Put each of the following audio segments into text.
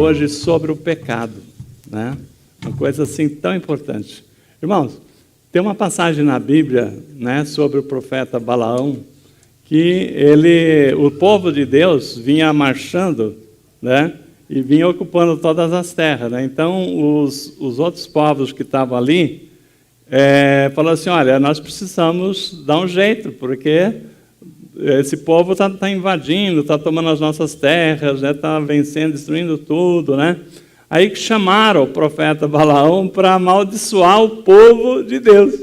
hoje sobre o pecado, né? Uma coisa assim tão importante. Irmãos, tem uma passagem na Bíblia, né, sobre o profeta Balaão, que o povo de Deus vinha marchando, né, e vinha ocupando todas as terras, né? Então, os outros povos que estavam ali falaram assim: olha, nós precisamos dar um jeito, porque esse povo está invadindo, está tomando as nossas terras, está vencendo, destruindo tudo, né? Aí que chamaram o profeta Balaão para amaldiçoar o povo de Deus,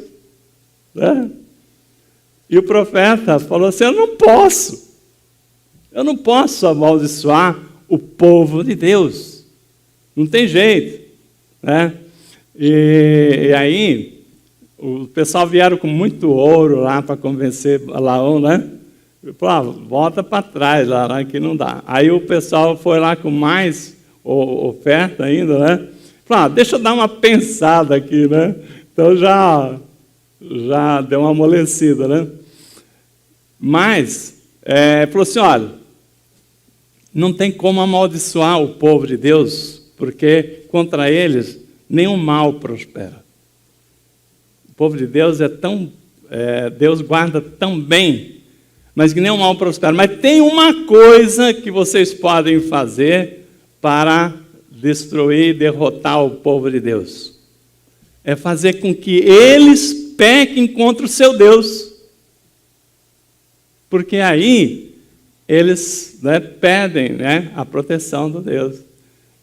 né? E o profeta falou assim: eu não posso amaldiçoar o povo de Deus, não tem jeito, né? E aí o pessoal vieram com muito ouro lá para convencer Balaão, né? Falou: volta para trás lá, que não dá. Aí o pessoal foi lá com mais oferta ainda, né? Falou: deixa eu dar uma pensada aqui, né? Então já deu uma amolecida, né? Mas falou assim: olha, não tem como amaldiçoar o povo de Deus, porque contra eles nenhum mal prospera. O povo de Deus Deus guarda tão bem, mas que nenhum mal prospera. Mas tem uma coisa que vocês podem fazer para destruir e derrotar o povo de Deus: é fazer com que eles pequem contra o seu Deus. Porque aí eles, né, pedem, né, a proteção do Deus.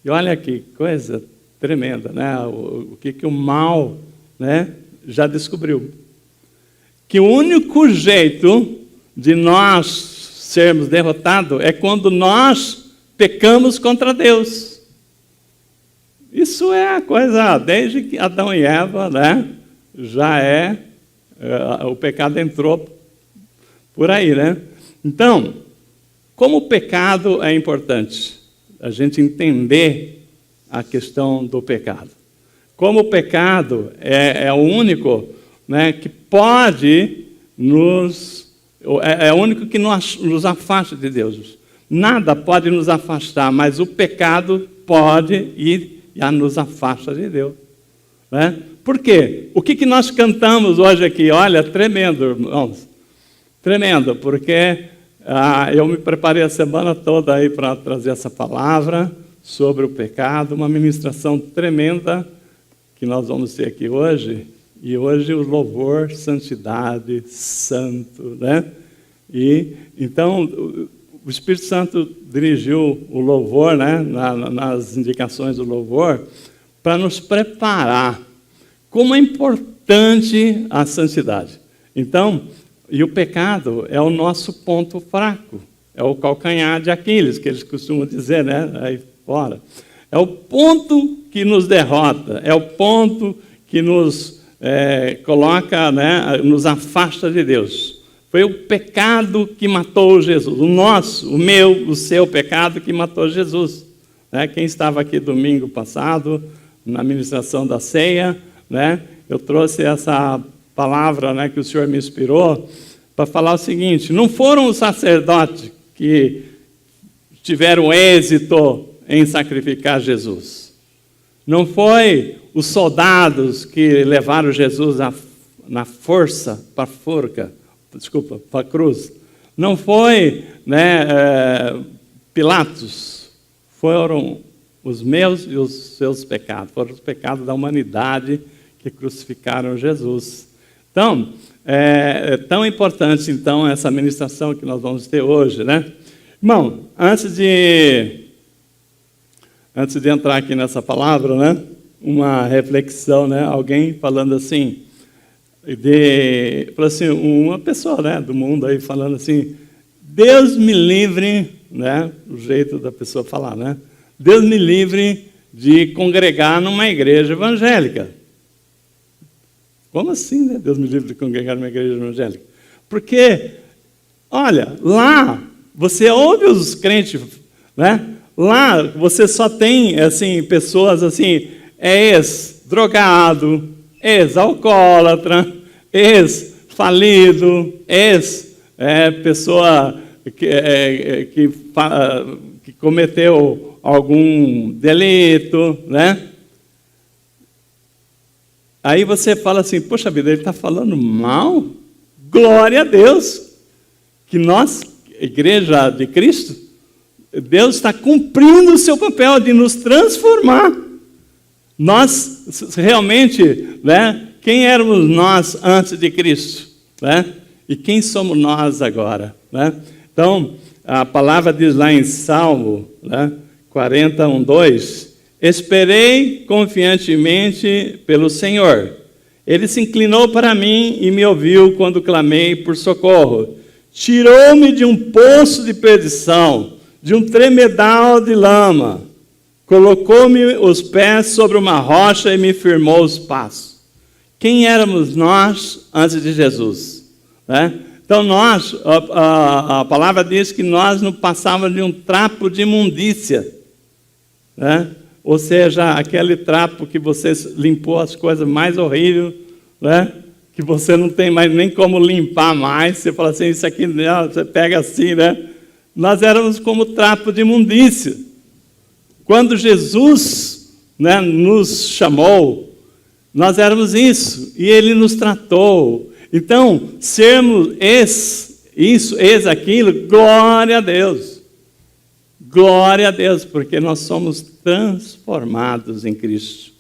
E olha que coisa tremenda, né? O que o mal, né, já descobriu. Que o único jeito de nós sermos derrotados é quando nós pecamos contra Deus. Isso é a coisa, desde que Adão e Eva, né, o pecado entrou por aí, né? Então, como o pecado é importante a gente entender a questão do pecado. Como o pecado é o único, né, que pode é o único que nos afasta de Deus. Nada pode nos afastar, mas o pecado pode ir e nos afasta de Deus, né? Por quê? O que nós cantamos hoje aqui? Olha, tremendo, irmãos. Tremendo, porque eu me preparei a semana toda aí para trazer essa palavra sobre o pecado, uma ministração tremenda que nós vamos ter aqui hoje. E hoje o louvor, santidade, santo, né? E então o Espírito Santo dirigiu o louvor, né, nas indicações do louvor, para nos preparar. Como é importante a santidade. Então, e o pecado é o nosso ponto fraco, é o calcanhar de Aquiles, que eles costumam dizer, né, aí fora. É o ponto que nos derrota, é o ponto que nos coloca, né, nos afasta de Deus. Foi o pecado que matou Jesus, o meu, o seu pecado que matou Jesus. Né? Quem estava aqui domingo passado, na ministração da ceia, né, eu trouxe essa palavra, né, que o Senhor me inspirou para falar o seguinte: não foram os sacerdotes que tiveram êxito em sacrificar Jesus. Não foi os soldados que levaram Jesus na força para a cruz. Não foi, né, Pilatos. Foram os meus e os seus pecados. Foram os pecados da humanidade que crucificaram Jesus. Então, é tão importante, então, essa ministração que nós vamos ter hoje, né? Irmão, antes de entrar aqui nessa palavra, né, uma reflexão, né, alguém falando assim, uma pessoa, né, do mundo aí falando assim: Deus me livre, né, o jeito da pessoa falar, né? Deus me livre de congregar numa igreja evangélica. Como assim, né? Deus me livre de congregar numa igreja evangélica? Porque, olha, lá você ouve os crentes, né? Lá você só tem, assim, pessoas assim, ex-drogado, ex-alcoólatra, ex-falido, pessoa que cometeu algum delito, né? Aí você fala assim, poxa vida, ele está falando mal? Glória a Deus! Que nós, Igreja de Cristo, Deus está cumprindo o seu papel de nos transformar. Nós, realmente, né? Quem éramos nós antes de Cristo? Né? E quem somos nós agora? Né? Então, a palavra diz lá em Salmo, né? 41:2, esperei confiantemente pelo Senhor. Ele se inclinou para mim e me ouviu quando clamei por socorro. Tirou-me de um poço de perdição, de um tremedal de lama. Colocou-me os pés sobre uma rocha e me firmou os passos. Quem éramos nós antes de Jesus? Né? Então nós, a palavra diz que nós não passávamos de um trapo de imundícia. Né? Ou seja, aquele trapo que você limpou as coisas mais horríveis, né? Que você não tem mais nem como limpar mais. Você fala assim, isso aqui, você pega assim, né? Nós éramos como trapo de imundícia. Quando Jesus, né, nos chamou, nós éramos isso, e Ele nos tratou. Então, sermos aquilo, glória a Deus. Glória a Deus, porque nós somos transformados em Cristo.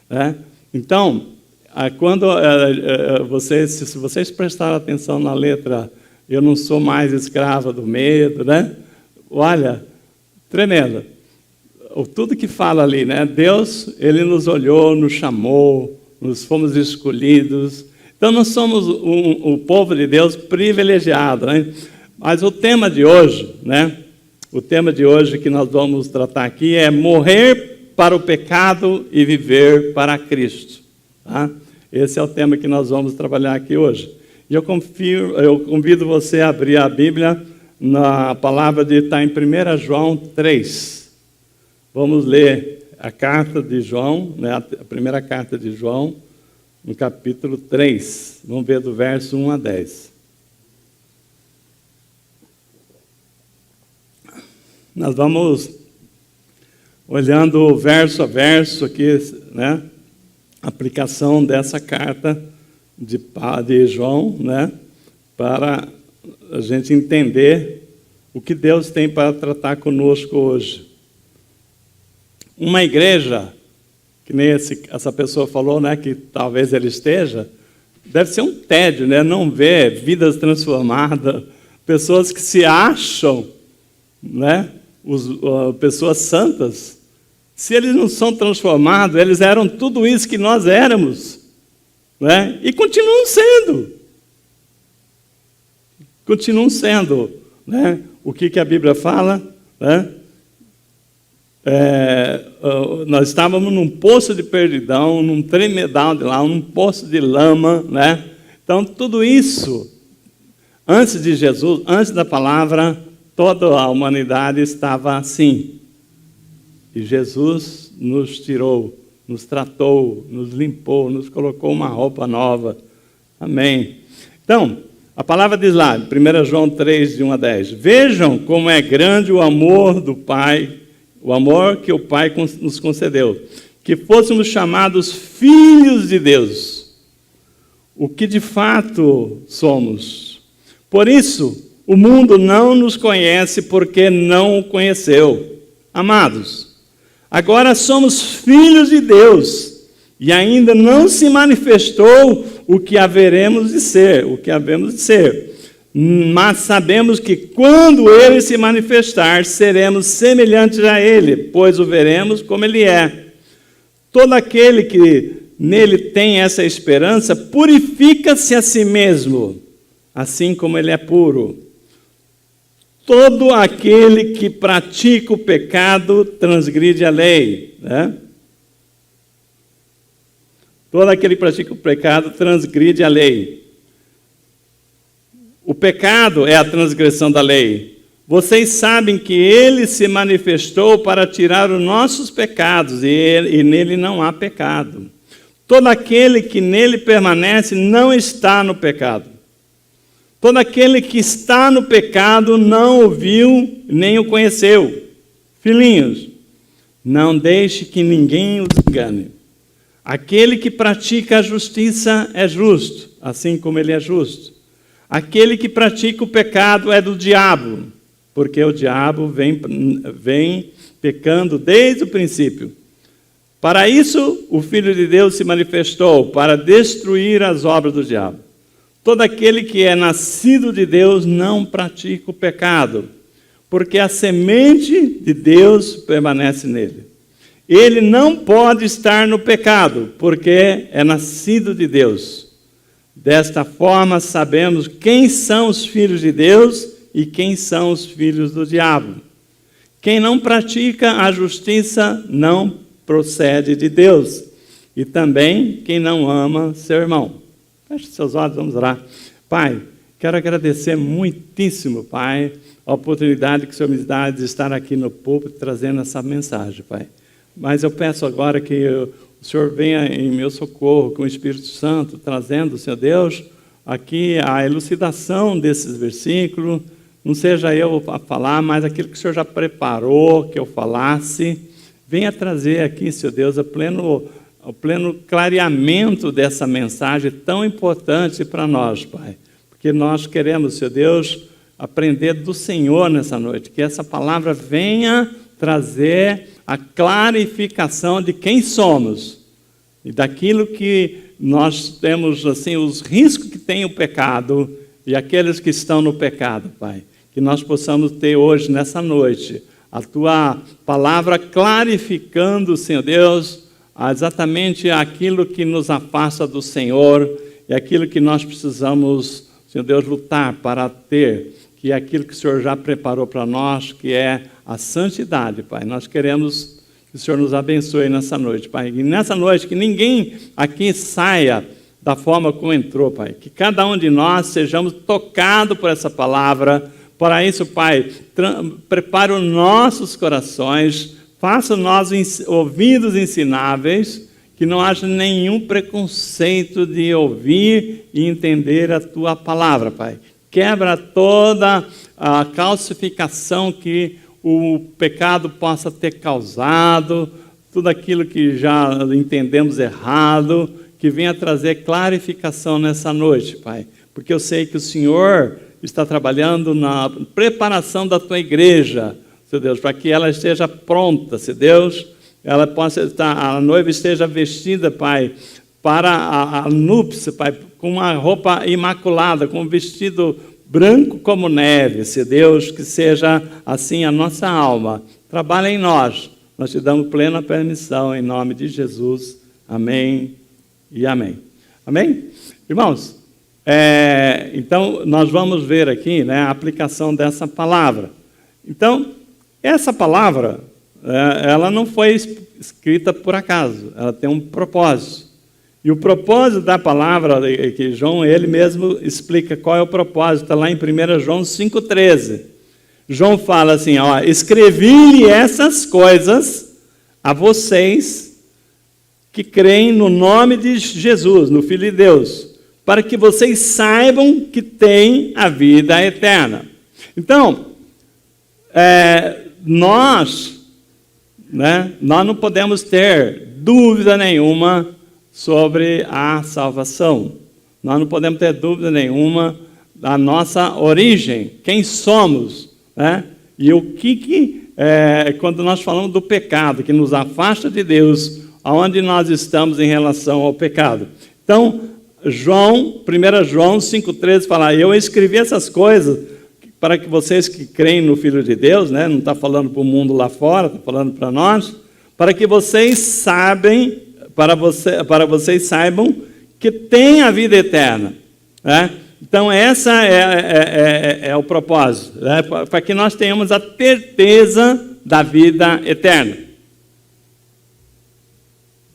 Né? Então, quando se vocês prestaram atenção na letra, eu não sou mais escrava do medo, né? Olha, tremendo. Tudo que fala ali, né? Deus, Ele nos olhou, nos chamou, nós fomos escolhidos. Então, nós somos o povo de Deus privilegiado, né? Mas o tema de hoje, né? O tema de hoje que nós vamos tratar aqui é morrer para o pecado e viver para Cristo. Tá? Esse é o tema que nós vamos trabalhar aqui hoje. E eu convido você a abrir a Bíblia na palavra de estar em 1 João 3. Vamos ler a carta de João, né, a primeira carta de João, no capítulo 3. Vamos ver do verso 1 a 10. Nós vamos olhando verso a verso aqui, né, a aplicação dessa carta de João, né, para a gente entender o que Deus tem para tratar conosco hoje. Uma igreja, que nem essa pessoa falou, né, que talvez ele esteja, deve ser um tédio, né, não ver vidas transformadas, pessoas que se acham, né, pessoas santas. Se eles não são transformados, eles eram tudo isso que nós éramos, né, e continuam sendo. Continuam sendo, né, o que a Bíblia fala, né? Nós estávamos num poço de perdidão, num tremedal de lá, num poço de lama, né? Então, tudo isso, antes de Jesus, antes da palavra, toda a humanidade estava assim. E Jesus nos tirou, nos tratou, nos limpou, nos colocou uma roupa nova. Amém. Então, a palavra diz lá, 1 João 3, de 1 a 10. Vejam como é grande o amor do Pai, o amor que o Pai nos concedeu, que fôssemos chamados filhos de Deus, o que de fato somos. Por isso, o mundo não nos conhece porque não o conheceu. Amados, agora somos filhos de Deus, e ainda não se manifestou o que haveremos de ser, mas sabemos que quando Ele se manifestar, seremos semelhantes a Ele, pois o veremos como Ele é. Todo aquele que nele tem essa esperança, purifica-se a si mesmo, assim como Ele é puro. Todo aquele que pratica o pecado transgride a lei, né? Todo aquele que pratica o pecado transgride a lei. O pecado é a transgressão da lei. Vocês sabem que Ele se manifestou para tirar os nossos pecados, e nele não há pecado. Todo aquele que nele permanece não está no pecado. Todo aquele que está no pecado não o viu nem o conheceu. Filhinhos, não deixe que ninguém os engane. Aquele que pratica a justiça é justo, assim como ele é justo. Aquele que pratica o pecado é do diabo, porque o diabo vem pecando desde o princípio. Para isso, o Filho de Deus se manifestou, para destruir as obras do diabo. Todo aquele que é nascido de Deus não pratica o pecado, porque a semente de Deus permanece nele. Ele não pode estar no pecado, porque é nascido de Deus. Desta forma, sabemos quem são os filhos de Deus e quem são os filhos do diabo. Quem não pratica a justiça não procede de Deus, e também quem não ama seu irmão. Feche seus olhos, vamos orar. Pai, quero agradecer muitíssimo, Pai, a oportunidade que o Senhor me dá de estar aqui no púlpito trazendo essa mensagem, Pai. Mas eu peço agora que o Senhor venha em meu socorro com o Espírito Santo, trazendo, Senhor Deus, aqui a elucidação desses versículos. Não seja eu a falar, mas aquilo que o Senhor já preparou que eu falasse. Venha trazer aqui, Senhor Deus, o pleno clareamento dessa mensagem tão importante para nós, Pai. Porque nós queremos, Senhor Deus, aprender do Senhor nessa noite. Que essa palavra venha trazer a clarificação de quem somos e daquilo que nós temos, assim, os riscos que tem o pecado e aqueles que estão no pecado, Pai. Que nós possamos ter hoje, nessa noite, a Tua palavra clarificando, Senhor Deus, exatamente aquilo que nos afasta do Senhor e aquilo que nós precisamos, Senhor Deus, lutar para ter, que é aquilo que o Senhor já preparou para nós, que é a santidade, Pai. Nós queremos que o Senhor nos abençoe nessa noite, Pai. E nessa noite, que ninguém aqui saia da forma como entrou, Pai. Que cada um de nós sejamos tocados por essa palavra. Para isso, Pai, prepare os nossos corações, faça nós ouvidos ensináveis, que não haja nenhum preconceito de ouvir e entender a Tua palavra, Pai. Quebra toda a calcificação que o pecado possa ter causado, tudo aquilo que já entendemos errado, que venha trazer clarificação nessa noite, Pai. Porque eu sei que o Senhor está trabalhando na preparação da Tua igreja, Senhor Deus, para que ela esteja pronta, se Deus, ela possa estar, a noiva esteja vestida, Pai, para a núpcia, Pai, com uma roupa imaculada, com um vestido branco como neve, se Deus, que seja assim a nossa alma. Trabalha em nós, nós te damos plena permissão, em nome de Jesus. Amém e amém. Amém? Irmãos, então nós vamos ver aqui, né, a aplicação dessa palavra. Então, essa palavra, ela não foi escrita por acaso, ela tem um propósito. E o propósito da palavra, que João, ele mesmo explica qual é o propósito, está lá em 1 João 5,13. João fala assim, ó, escrevi-lhe essas coisas a vocês que creem no nome de Jesus, no Filho de Deus, para que vocês saibam que têm a vida eterna. Então, nós não podemos ter dúvida nenhuma sobre a salvação. Nós não podemos ter dúvida nenhuma da nossa origem, quem somos, né? E o que quando nós falamos do pecado, que nos afasta de Deus, aonde nós estamos em relação ao pecado. Então, 1 João 5,13 fala, eu escrevi essas coisas para que vocês que creem no Filho de Deus, né? Não está falando para o mundo lá fora, está falando para nós, para que vocês vocês saibam que tem a vida eterna, né? Então, essa é o propósito, né? Para que nós tenhamos a certeza da vida eterna.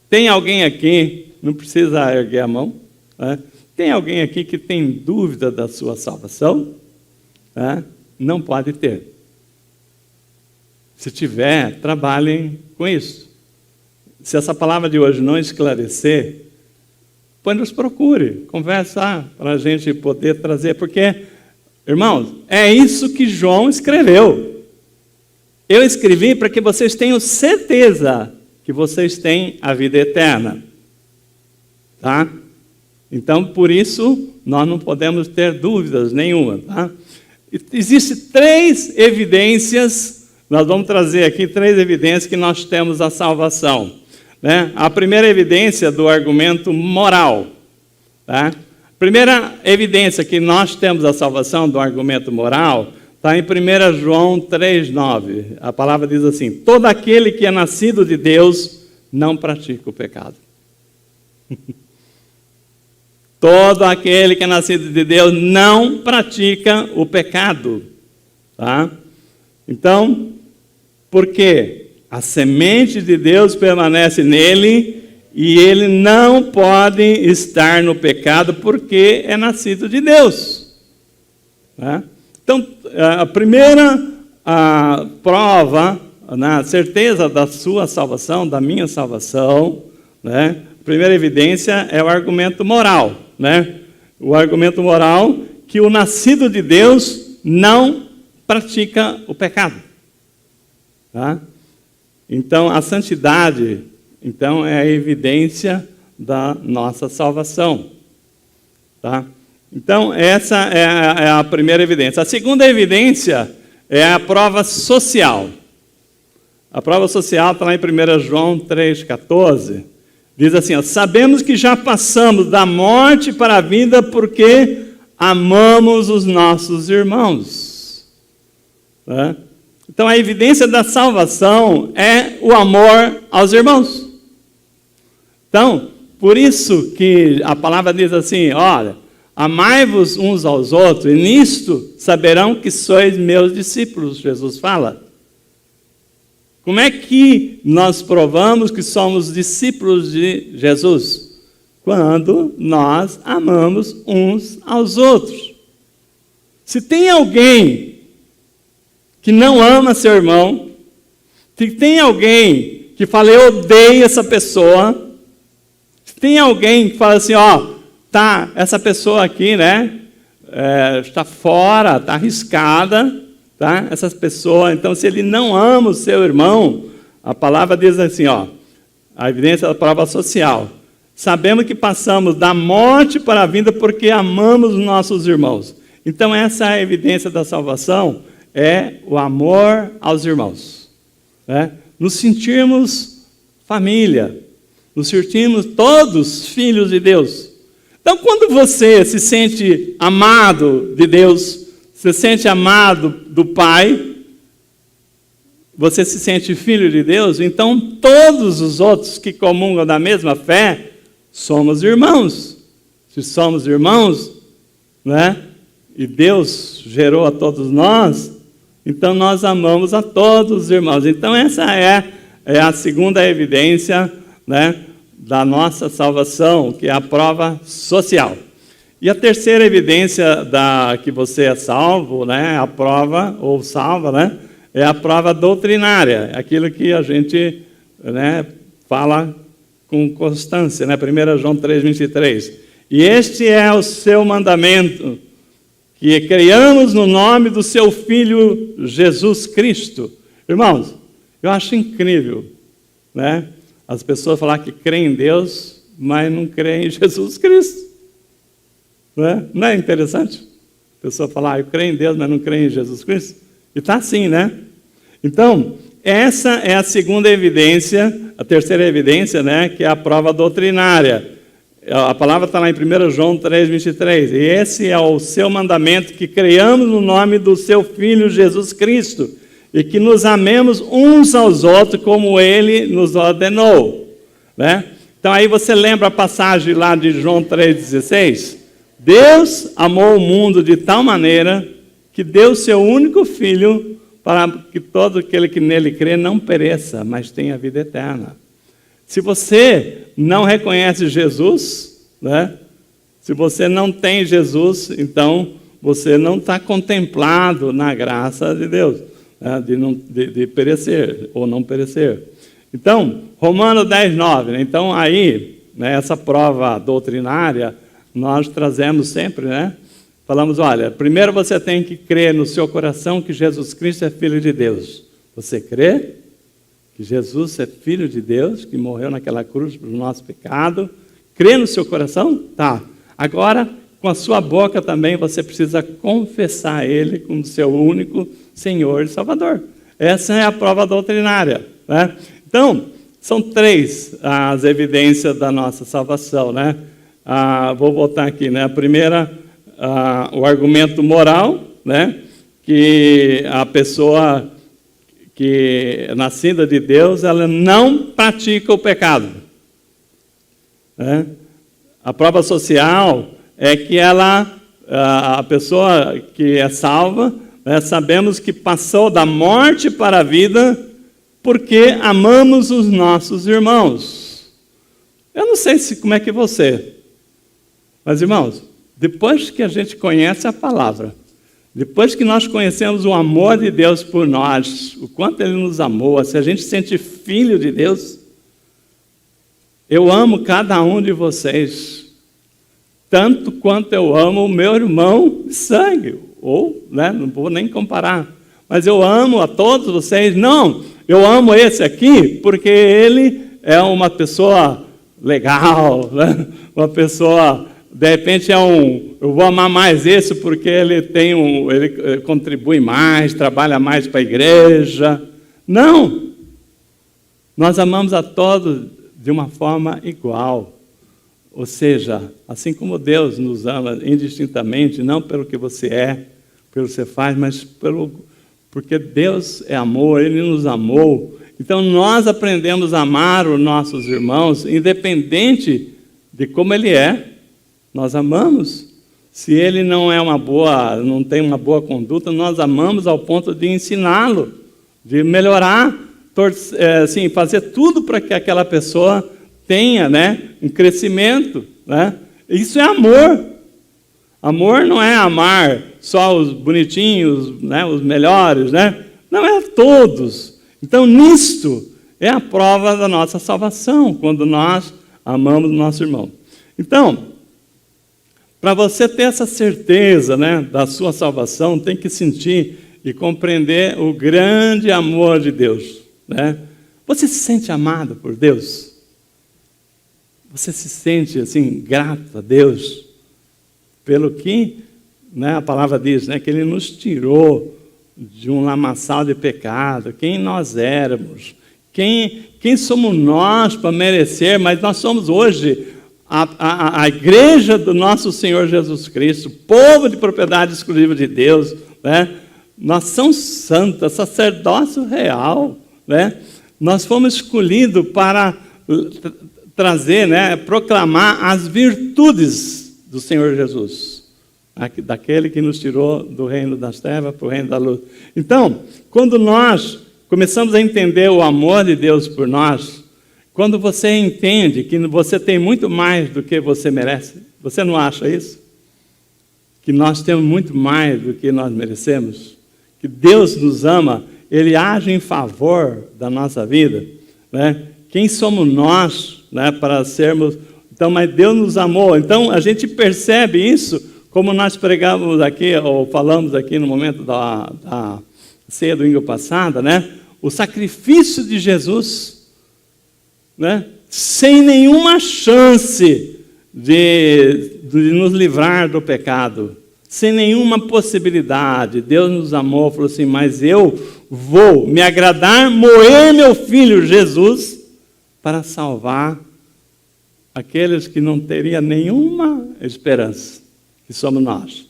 Tem alguém aqui, não precisa erguer a mão, né? Tem alguém aqui que tem dúvida da sua salvação? Né? Não pode ter. Se tiver, trabalhem com isso. Se essa palavra de hoje não esclarecer, pois nos procure, conversa para a gente poder trazer, porque, irmãos, é isso que João escreveu. Eu escrevi para que vocês tenham certeza que vocês têm a vida eterna. Tá? Então, por isso, nós não podemos ter dúvidas nenhuma. Tá? Existem 3 evidências, nós vamos trazer aqui 3 evidências que nós temos a salvação. Né? A primeira evidência do argumento moral. Tá? A primeira evidência que nós temos a salvação do argumento moral está em 1 João 3,9. A palavra diz assim: todo aquele que é nascido de Deus não pratica o pecado. Todo aquele que é nascido de Deus não pratica o pecado. Tá? Então, por quê? A semente de Deus permanece nele e ele não pode estar no pecado porque é nascido de Deus. Tá? Então, a primeira prova, na certeza da sua salvação, da minha salvação, né? A primeira evidência é o argumento moral. Né? O argumento moral que o nascido de Deus não pratica o pecado. Tá? Então, a santidade então, é a evidência da nossa salvação. Tá? Então, essa é a primeira evidência. A segunda evidência é a prova social. A prova social está lá em 1 João 3,14. Diz assim, ó, sabemos que já passamos da morte para a vida porque amamos os nossos irmãos. Tá? Então, a evidência da salvação é o amor aos irmãos. Então, por isso que a palavra diz assim, olha, amai-vos uns aos outros, e nisto saberão que sois meus discípulos, Jesus fala. Como é que nós provamos que somos discípulos de Jesus? Quando nós amamos uns aos outros. Se tem alguém que não ama seu irmão, se tem alguém que fala, eu odeio essa pessoa, se tem alguém que fala assim, ó, tá, essa pessoa aqui, né, está fora, está arriscada, tá? Essas pessoas, então, se ele não ama o seu irmão, a palavra diz assim, ó, a evidência da prova social. Sabemos que passamos da morte para a vida porque amamos os nossos irmãos. Então, essa é a evidência da salvação, é o amor aos irmãos. Né? Nos sentirmos família, nos sentimos todos filhos de Deus. Então, quando você se sente amado de Deus, se sente amado do Pai, você se sente filho de Deus, então todos os outros que comungam da mesma fé, somos irmãos. Se somos irmãos, né? E Deus gerou a todos nós, então nós amamos a todos os irmãos. Então essa é a segunda evidência, né, da nossa salvação, que é a prova social. E a terceira evidência que você é salvo, né, a prova, ou salva, né, é a prova doutrinária, aquilo que a gente, né, fala com constância, né, 1 João 3,23. E este é o seu mandamento, que creiamos no nome do seu Filho Jesus Cristo. Irmãos, eu acho incrível, né, as pessoas falar que creem em Deus, mas não creem em Jesus Cristo. Não é interessante? A pessoa falar, eu creio em Deus, mas não creio em Jesus Cristo? E está assim, né? Então, essa é a segunda evidência, a terceira evidência, né, que é a prova doutrinária. A palavra está lá em 1 João 3,23. E esse é o seu mandamento, que creiamos no nome do seu Filho Jesus Cristo, e que nos amemos uns aos outros como Ele nos ordenou. Né? Então, aí você lembra a passagem lá de João 3,16? Deus amou o mundo de tal maneira que deu seu único Filho para que todo aquele que nele crê não pereça, mas tenha vida eterna. Se você não reconhece Jesus, né? Se você não tem Jesus, então você não está contemplado na graça de Deus, né? de perecer ou não perecer. Então, Romanos 10,9. Né? Então, aí, né, essa prova doutrinária, nós trazemos sempre, né? Falamos, olha, primeiro você tem que crer no seu coração que Jesus Cristo é Filho de Deus. Você crê que Jesus é Filho de Deus, que morreu naquela cruz pelo nosso pecado? Crê no seu coração? Tá. Agora, com a sua boca também, você precisa confessar Ele como seu único Senhor e Salvador. Essa é a prova doutrinária, né? Então, são 3 as evidências da nossa salvação, né? Vou voltar aqui, né? A primeira, o argumento moral, né? Que a pessoa que é nascida de Deus, ela não pratica o pecado, né? A prova social é que a pessoa que é salva, né, sabemos que passou da morte para a vida porque amamos os nossos irmãos. Eu não sei como é que você, mas irmãos, depois que a gente conhece a palavra, depois que nós conhecemos o amor de Deus por nós, o quanto Ele nos amou, se a gente se sente filho de Deus, eu amo cada um de vocês, tanto quanto eu amo o meu irmão de sangue, ou, né, não vou nem comparar, mas eu amo a todos vocês. Não, eu amo esse aqui porque ele é uma pessoa legal, né? Uma pessoa, de repente eu vou amar mais esse porque ele contribui mais, trabalha mais para a igreja. Não, nós amamos a todos de uma forma igual. Ou seja, assim como Deus nos ama indistintamente, não pelo que você é, pelo que você faz, mas porque Deus é amor, Ele nos amou. Então nós aprendemos a amar os nossos irmãos, independente de como ele é, nós amamos. Se ele não tem uma boa conduta, nós amamos ao ponto de ensiná-lo, de melhorar, assim, fazer tudo para que aquela pessoa tenha, né, um crescimento, né? Isso é amor. Amor não é amar só os bonitinhos, né, os melhores, né? Não, é a todos. Então, nisto é a prova da nossa salvação, quando nós amamos o nosso irmão. Então, para você ter essa certeza, né, da sua salvação, tem que sentir e compreender o grande amor de Deus, né? Você se sente amado por Deus? Você se sente assim grato a Deus pelo que, né, a palavra diz, né, que Ele nos tirou de um lamaçal de pecado, quem nós éramos, quem somos nós para merecer, mas nós somos hoje a igreja do nosso Senhor Jesus Cristo, povo de propriedade exclusiva de Deus, né? Nação santa, sacerdócio real, né? Nós fomos escolhidos para trazer, né, proclamar as virtudes do Senhor Jesus, daquele que nos tirou do reino das trevas para o reino da luz. Então, quando nós começamos a entender o amor de Deus por nós, quando você entende que você tem muito mais do que você merece, você não acha isso? Que nós temos muito mais do que nós merecemos? Que Deus nos ama, Ele age em favor da nossa vida, né? Quem somos nós, né, para sermos... Então, mas Deus nos amou. Então, a gente percebe isso, como nós pregamos aqui, ou falamos aqui no momento da ceia do domingo passado, né? O sacrifício de Jesus, né? Sem nenhuma chance de nos livrar do pecado, sem nenhuma possibilidade. Deus nos amou, falou assim, mas eu vou me agradar, moer meu filho Jesus, para salvar aqueles que não teriam nenhuma esperança, que somos nós.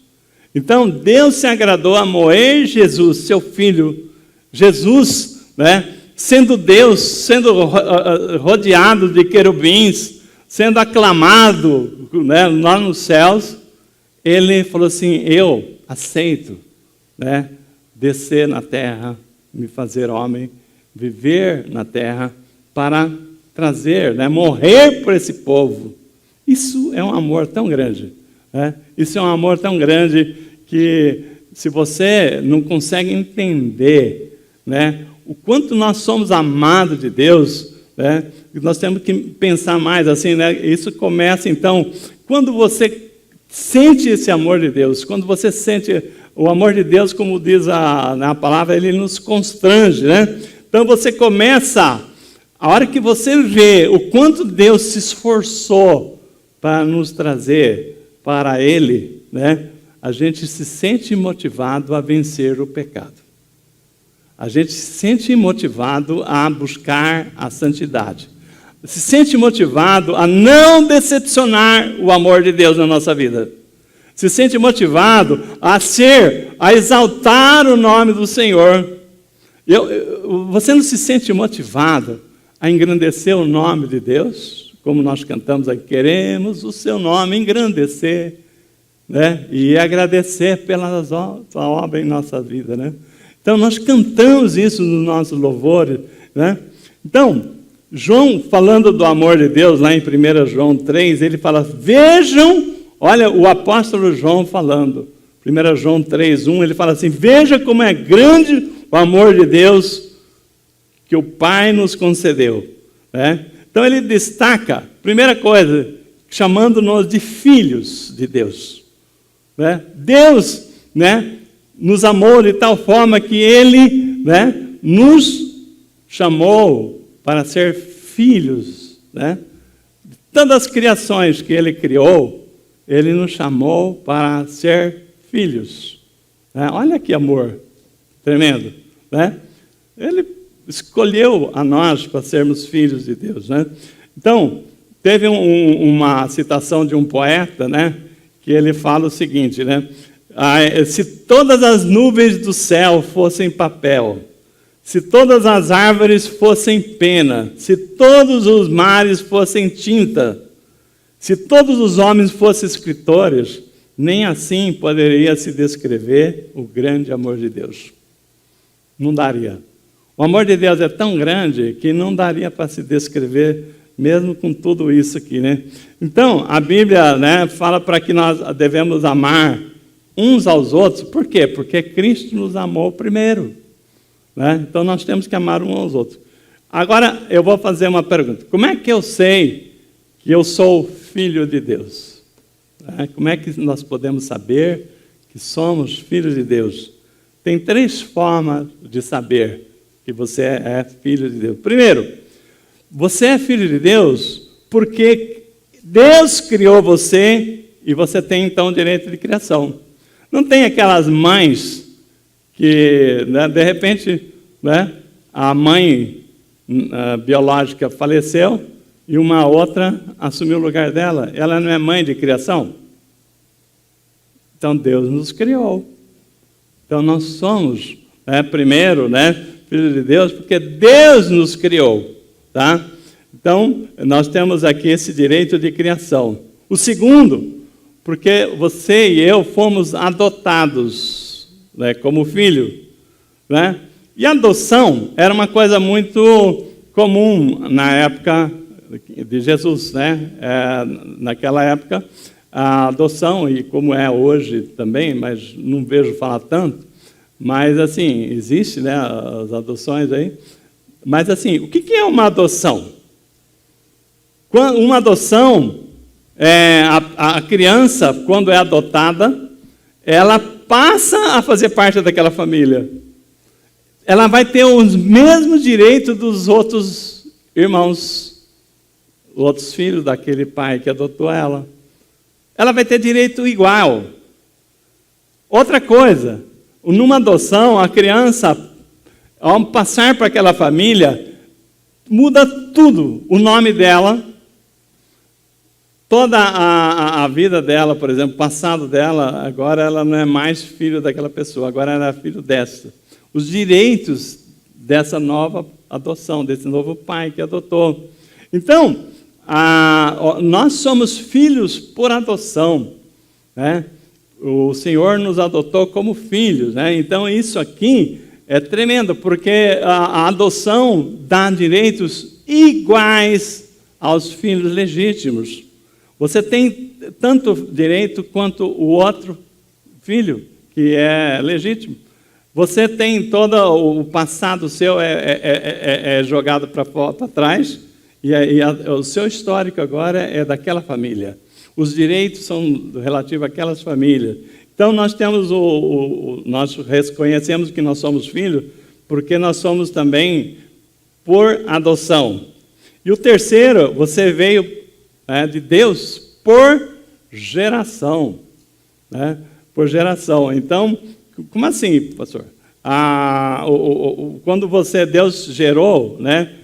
Então, Deus se agradou a moer Jesus, seu filho, Jesus, né, sendo Deus, sendo rodeado de querubins, sendo aclamado, né, lá nos céus, Ele falou assim, eu aceito, né, descer na terra, me fazer homem, viver na terra, para trazer, né, morrer por esse povo. Isso é um amor tão grande, né? Isso é um amor tão grande que, se você não consegue entender, né, o quanto nós somos amados de Deus, né, nós temos que pensar mais assim, né? Isso começa, então, quando você sente esse amor de Deus, quando você sente o amor de Deus, como diz a palavra, ele nos constrange, né? Então você começa, a hora que você vê o quanto Deus se esforçou para nos trazer para Ele, né? A gente se sente motivado a vencer o pecado. A gente se sente motivado a buscar a santidade. Se sente motivado a não decepcionar o amor de Deus na nossa vida. Se sente motivado a exaltar o nome do Senhor. Você não se sente motivado a engrandecer o nome de Deus? Como nós cantamos aqui, queremos o seu nome engrandecer, né? E agradecer pela sua obra em nossa vida, né? Então, nós cantamos isso nos nossos louvores, né? Então, João, falando do amor de Deus, lá em 1 João 3, ele fala, vejam, olha o apóstolo João falando, 1 João 3, 1, ele fala assim, veja como é grande o amor de Deus que o Pai nos concedeu, né? Então, ele destaca, primeira coisa, chamando-nos de filhos de Deus, né? Deus, né, nos amou de tal forma que Ele, né, nos chamou para ser filhos, né? De tantas as criações que Ele criou, Ele nos chamou para ser filhos, né? Olha que amor tremendo, né? Ele escolheu a nós para sermos filhos de Deus, né? Então, teve uma citação de um poeta, né, que ele fala o seguinte, né? Se todas as nuvens do céu fossem papel, se todas as árvores fossem pena, se todos os mares fossem tinta, se todos os homens fossem escritores, nem assim poderia se descrever o grande amor de Deus. Não daria. O amor de Deus é tão grande que não daria para se descrever, mesmo com tudo isso aqui, né? Então, a Bíblia, né, fala para que nós devemos amar uns aos outros. Por quê? Porque Cristo nos amou primeiro, né? Então, nós temos que amar uns aos outros. Agora, eu vou fazer uma pergunta. Como é que eu sei que eu sou filho de Deus? Como é que nós podemos saber que somos filhos de Deus? Tem 3 formas de saber que você é filho de Deus. Primeiro, você é filho de Deus porque Deus criou você e você tem, então, direito de criação. Não tem aquelas mães que, né, de repente, né, a mãe biológica faleceu e uma outra assumiu o lugar dela. Ela não é mãe de criação? Então, Deus nos criou. Então, nós somos, né, primeiro, né, filhos de Deus, porque Deus nos criou, tá? Então, nós temos aqui esse direito de criação. O segundo, porque você e eu fomos adotados, né, como filho, né? E a adoção era uma coisa muito comum na época de Jesus, né? Naquela época, a adoção, e como é hoje também, mas não vejo falar tanto, mas assim, existe, né, as adoções aí. Mas assim, o que é uma adoção? Uma adoção, a criança, quando é adotada, ela passa a fazer parte daquela família. Ela vai ter os mesmos direitos dos outros irmãos, outros filhos daquele pai que adotou ela. Ela vai ter direito igual. Outra coisa, numa adoção, a criança, ao passar para aquela família, muda tudo. O nome dela, toda a vida dela, por exemplo, o passado dela, agora ela não é mais filho daquela pessoa, agora ela é filho dessa. Os direitos dessa nova adoção, desse novo pai que adotou. Então, nós somos filhos por adoção, né? O Senhor nos adotou como filhos, né? Então, isso aqui é tremendo, porque a adoção dá direitos iguais aos filhos legítimos. Você tem tanto direito quanto o outro filho, que é legítimo. Você tem todo o passado seu é jogado para trás, e o seu histórico agora é daquela família. Os direitos são relativos àquelas famílias. Então, Então, nós temos nós reconhecemos que nós somos filhos, porque nós somos também por adoção. E o terceiro, você veio de Deus por geração. Né? Por geração. Então, como assim, pastor? Quando Deus gerou, né?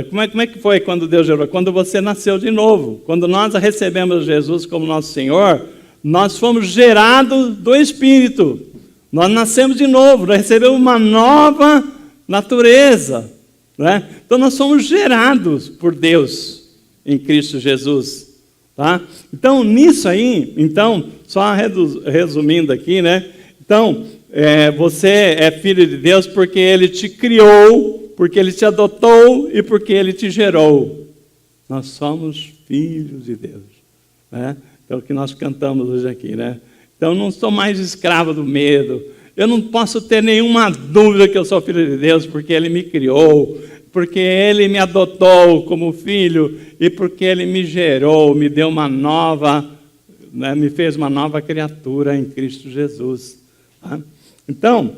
Como é que foi quando Deus gerou? Quando você nasceu de novo. Quando nós recebemos Jesus como nosso Senhor, nós fomos gerados do Espírito. Nós nascemos de novo, nós recebemos uma nova natureza. Né? Então nós somos gerados por Deus em Cristo Jesus. Tá? Então nisso aí, só resumindo aqui, né? Então, você é filho de Deus porque Ele te criou, porque Ele te adotou e porque Ele te gerou. Nós somos filhos de Deus. Né? É o que nós cantamos hoje aqui, né? Então, não sou mais escravo do medo. Eu não posso ter nenhuma dúvida que eu sou filho de Deus, porque Ele me criou, porque Ele me adotou como filho e porque Ele me gerou, me deu uma nova, né, me fez uma nova criatura em Cristo Jesus. Tá? Então,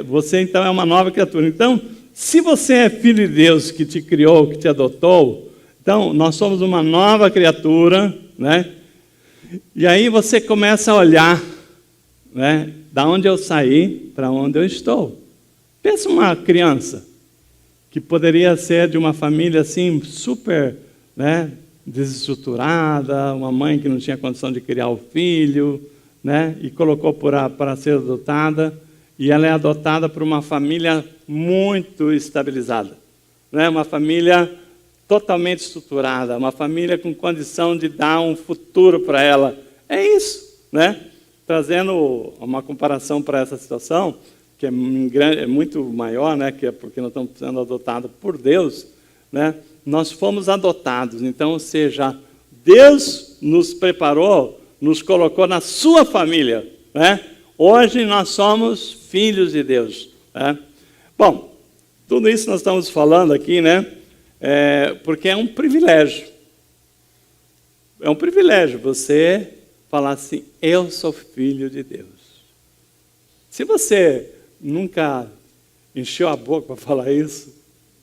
você então é uma nova criatura. Então, se você é filho de Deus que te criou, que te adotou, então nós somos uma nova criatura, né? E aí você começa a olhar, né, da onde eu saí para onde eu estou. Pensa uma criança que poderia ser de uma família assim super, né, desestruturada, uma mãe que não tinha condição de criar o filho, né, e colocou para ser adotada, e ela é adotada por uma família muito estabilizada, né, uma família totalmente estruturada, uma família com condição de dar um futuro para ela. É isso, né? Trazendo uma comparação para essa situação, que é muito maior, né? Que é porque nós estamos sendo adotados por Deus, né? Nós fomos adotados, então, ou seja, Deus nos preparou, nos colocou na sua família, né? Hoje nós somos filhos de Deus, né? Bom, tudo isso nós estamos falando aqui, né? Porque é um privilégio. É um privilégio você falar assim, eu sou filho de Deus. Se você nunca encheu a boca para falar isso,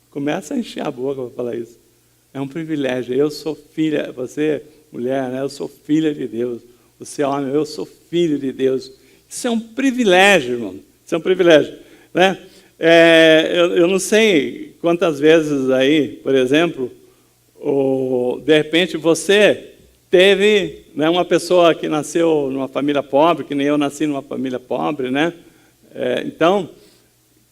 começa a encher a boca para falar isso. É um privilégio. Eu sou filha, você, mulher, né? Eu sou filha de Deus. Você, homem, eu sou filho de Deus. Isso é um privilégio, irmão. Isso é um privilégio, né? Eu não sei quantas vezes aí, por exemplo, de repente você teve, né, uma pessoa que nasceu numa família pobre, que nem eu nasci numa família pobre, né? Então,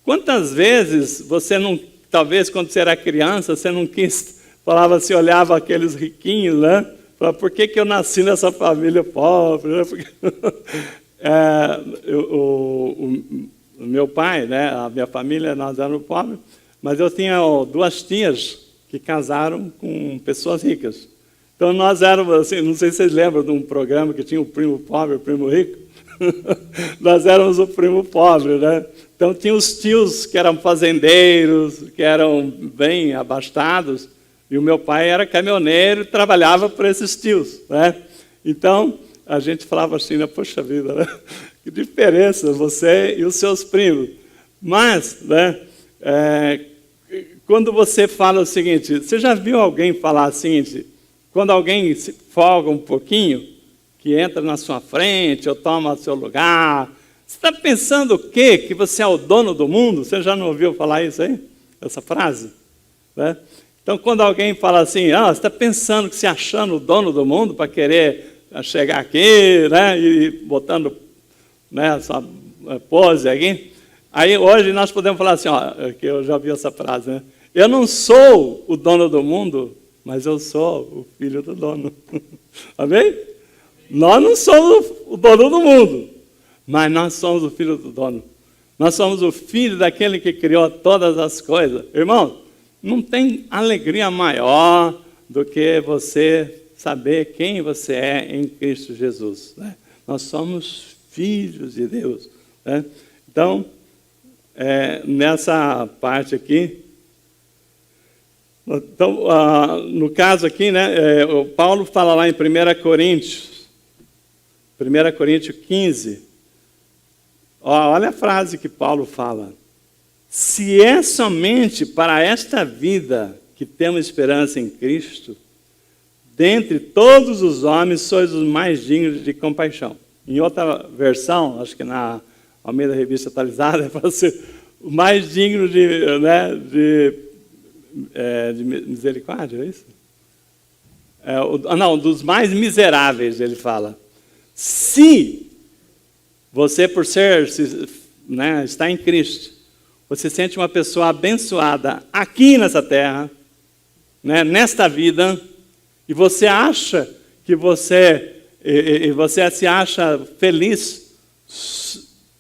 quantas vezes você não, talvez quando você era criança, você não quis, falava assim, olhava aqueles riquinhos, né? Falava, por que eu nasci nessa família pobre? Né? Porque, o meu pai, né, a minha família, nós éramos pobres, mas eu tinha duas tias que casaram com pessoas ricas. Então nós éramos assim, não sei se vocês lembram de um programa que tinha o primo pobre e o primo rico. Nós éramos o primo pobre, né? Então tinha os tios que eram fazendeiros, que eram bem abastados, e o meu pai era caminhoneiro e trabalhava para esses tios, né? Então a gente falava assim, né, poxa vida, né? Que diferença, você e os seus primos. Mas, né, quando você fala o seguinte, você já viu alguém falar assim, quando alguém se folga um pouquinho, que entra na sua frente ou toma o seu lugar, você está pensando o quê? Que você é o dono do mundo? Você já não ouviu falar isso aí? Essa frase? Né? Então, quando alguém fala assim, você está pensando que se achando o dono do mundo para querer chegar aqui, né, e botando, né, essa pose aqui. Aí hoje nós podemos falar assim, que eu já vi essa frase, né? Eu não sou o dono do mundo, mas eu sou o filho do dono. Amém? Nós não somos o dono do mundo, mas nós somos o filho do dono. Nós somos o filho daquele que criou todas as coisas. Irmão, não tem alegria maior do que você saber quem você é em Cristo Jesus, né? Nós somos filhos de Deus, né? Então, nessa parte aqui, então, no caso aqui, né, o Paulo fala lá em 1 Coríntios, 1 Coríntios 15, olha a frase que Paulo fala. Se é somente para esta vida que temos esperança em Cristo, dentre todos os homens sois os mais dignos de compaixão. Em outra versão, acho que na Almeida Revista Atualizada, fala assim, o mais digno de misericórdia, é isso? Não, dos mais miseráveis, ele fala. Se você, por ser, está em Cristo, você sente uma pessoa abençoada aqui nessa terra, nesta vida, e você acha que você se acha feliz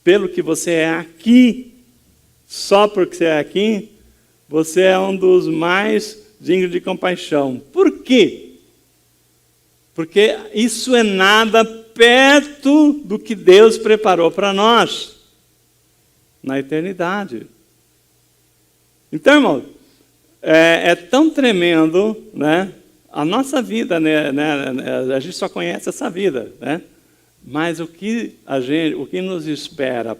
pelo que você é aqui, só porque você é aqui, você é um dos mais dignos de compaixão. Por quê? Porque isso é nada perto do que Deus preparou para nós na eternidade. Então, irmão, é tão tremendo, a nossa vida, a gente só conhece essa vida, mas o que nos espera,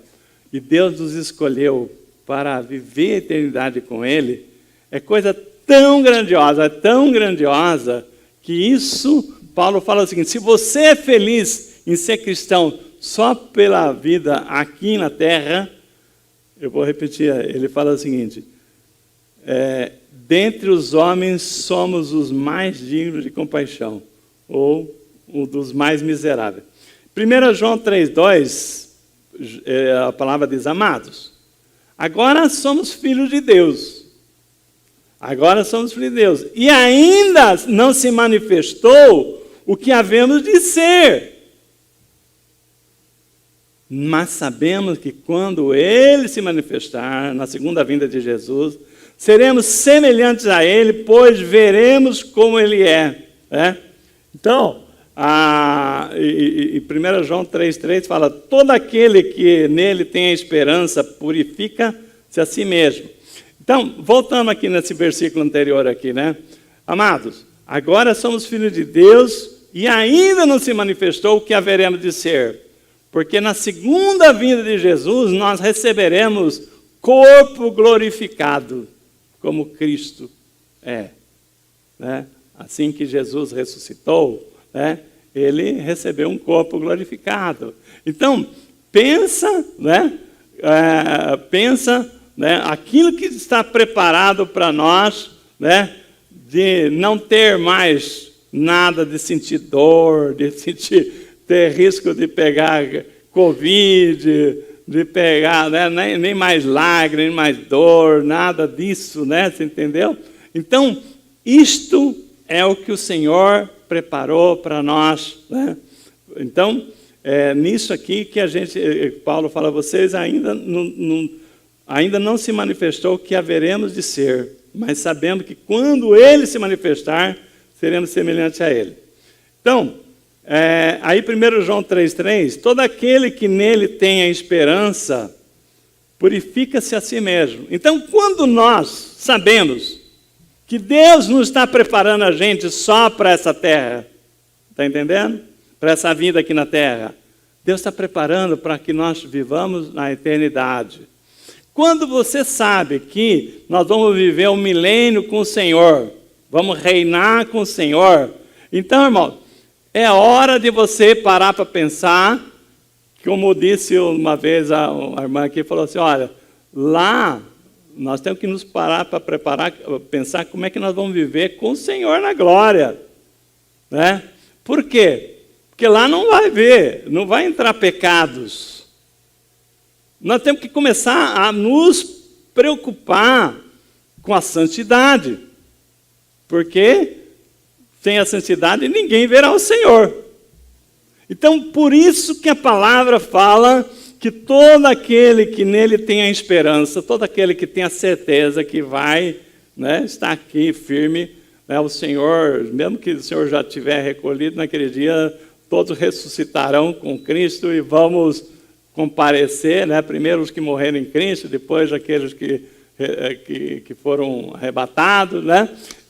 e Deus nos escolheu para viver a eternidade com Ele, é coisa tão grandiosa, que isso, Paulo fala o seguinte, se você é feliz em ser cristão só pela vida aqui na terra, eu vou repetir, ele fala o seguinte, dentre os homens somos os mais dignos de compaixão, ou um dos mais miseráveis. 1 João 3,2, a palavra diz, amados, agora somos filhos de Deus. Agora somos filhos de Deus. E ainda não se manifestou o que havemos de ser. Mas sabemos que quando Ele se manifestar, na segunda vinda de Jesus, seremos semelhantes a Ele, pois veremos como Ele é. Então, e 1 João 3,3 fala, todo aquele que nele tem a esperança purifica-se a si mesmo. Então, voltando aqui nesse versículo anterior aqui, amados, agora somos filhos de Deus e ainda não se manifestou o que haveremos de ser, porque na segunda vinda de Jesus nós receberemos corpo glorificado, como Cristo é. Assim que Jesus ressuscitou, Ele recebeu um corpo glorificado. Então, pensa, aquilo que está preparado para nós, de não ter mais nada de sentir dor, de ter risco de pegar Covid, de pegar nem mais lágrimas, nem mais dor, nada disso, você entendeu? Então, isto é o que o Senhor preparou para nós. Então, é nisso aqui que Paulo fala a vocês, ainda não se manifestou o que haveremos de ser, mas sabemos que quando Ele se manifestar, seremos semelhantes a Ele. Então, aí 1 João 3,3, todo aquele que nele tem a esperança, purifica-se a si mesmo. Então, quando nós sabemos que Deus não está preparando a gente só para essa terra, está entendendo? Para essa vida aqui na terra. Deus está preparando para que nós vivamos na eternidade. Quando você sabe que nós vamos viver um milênio com o Senhor, vamos reinar com o Senhor, então, irmão, é hora de você parar para pensar, como disse uma vez a irmã aqui, falou assim, olha, lá nós temos que nos parar para pensar como é que nós vamos viver com o Senhor na glória. Por quê? Porque lá não vai entrar pecados. Nós temos que começar a nos preocupar com a santidade. Porque sem a santidade ninguém verá o Senhor. Então, por isso que a palavra fala que todo aquele que nele tem a esperança, todo aquele que tem a certeza que vai estar aqui firme, o Senhor, mesmo que o Senhor já tiver recolhido naquele dia, todos ressuscitarão com Cristo e vamos comparecer, primeiro os que morreram em Cristo, depois aqueles que foram arrebatados.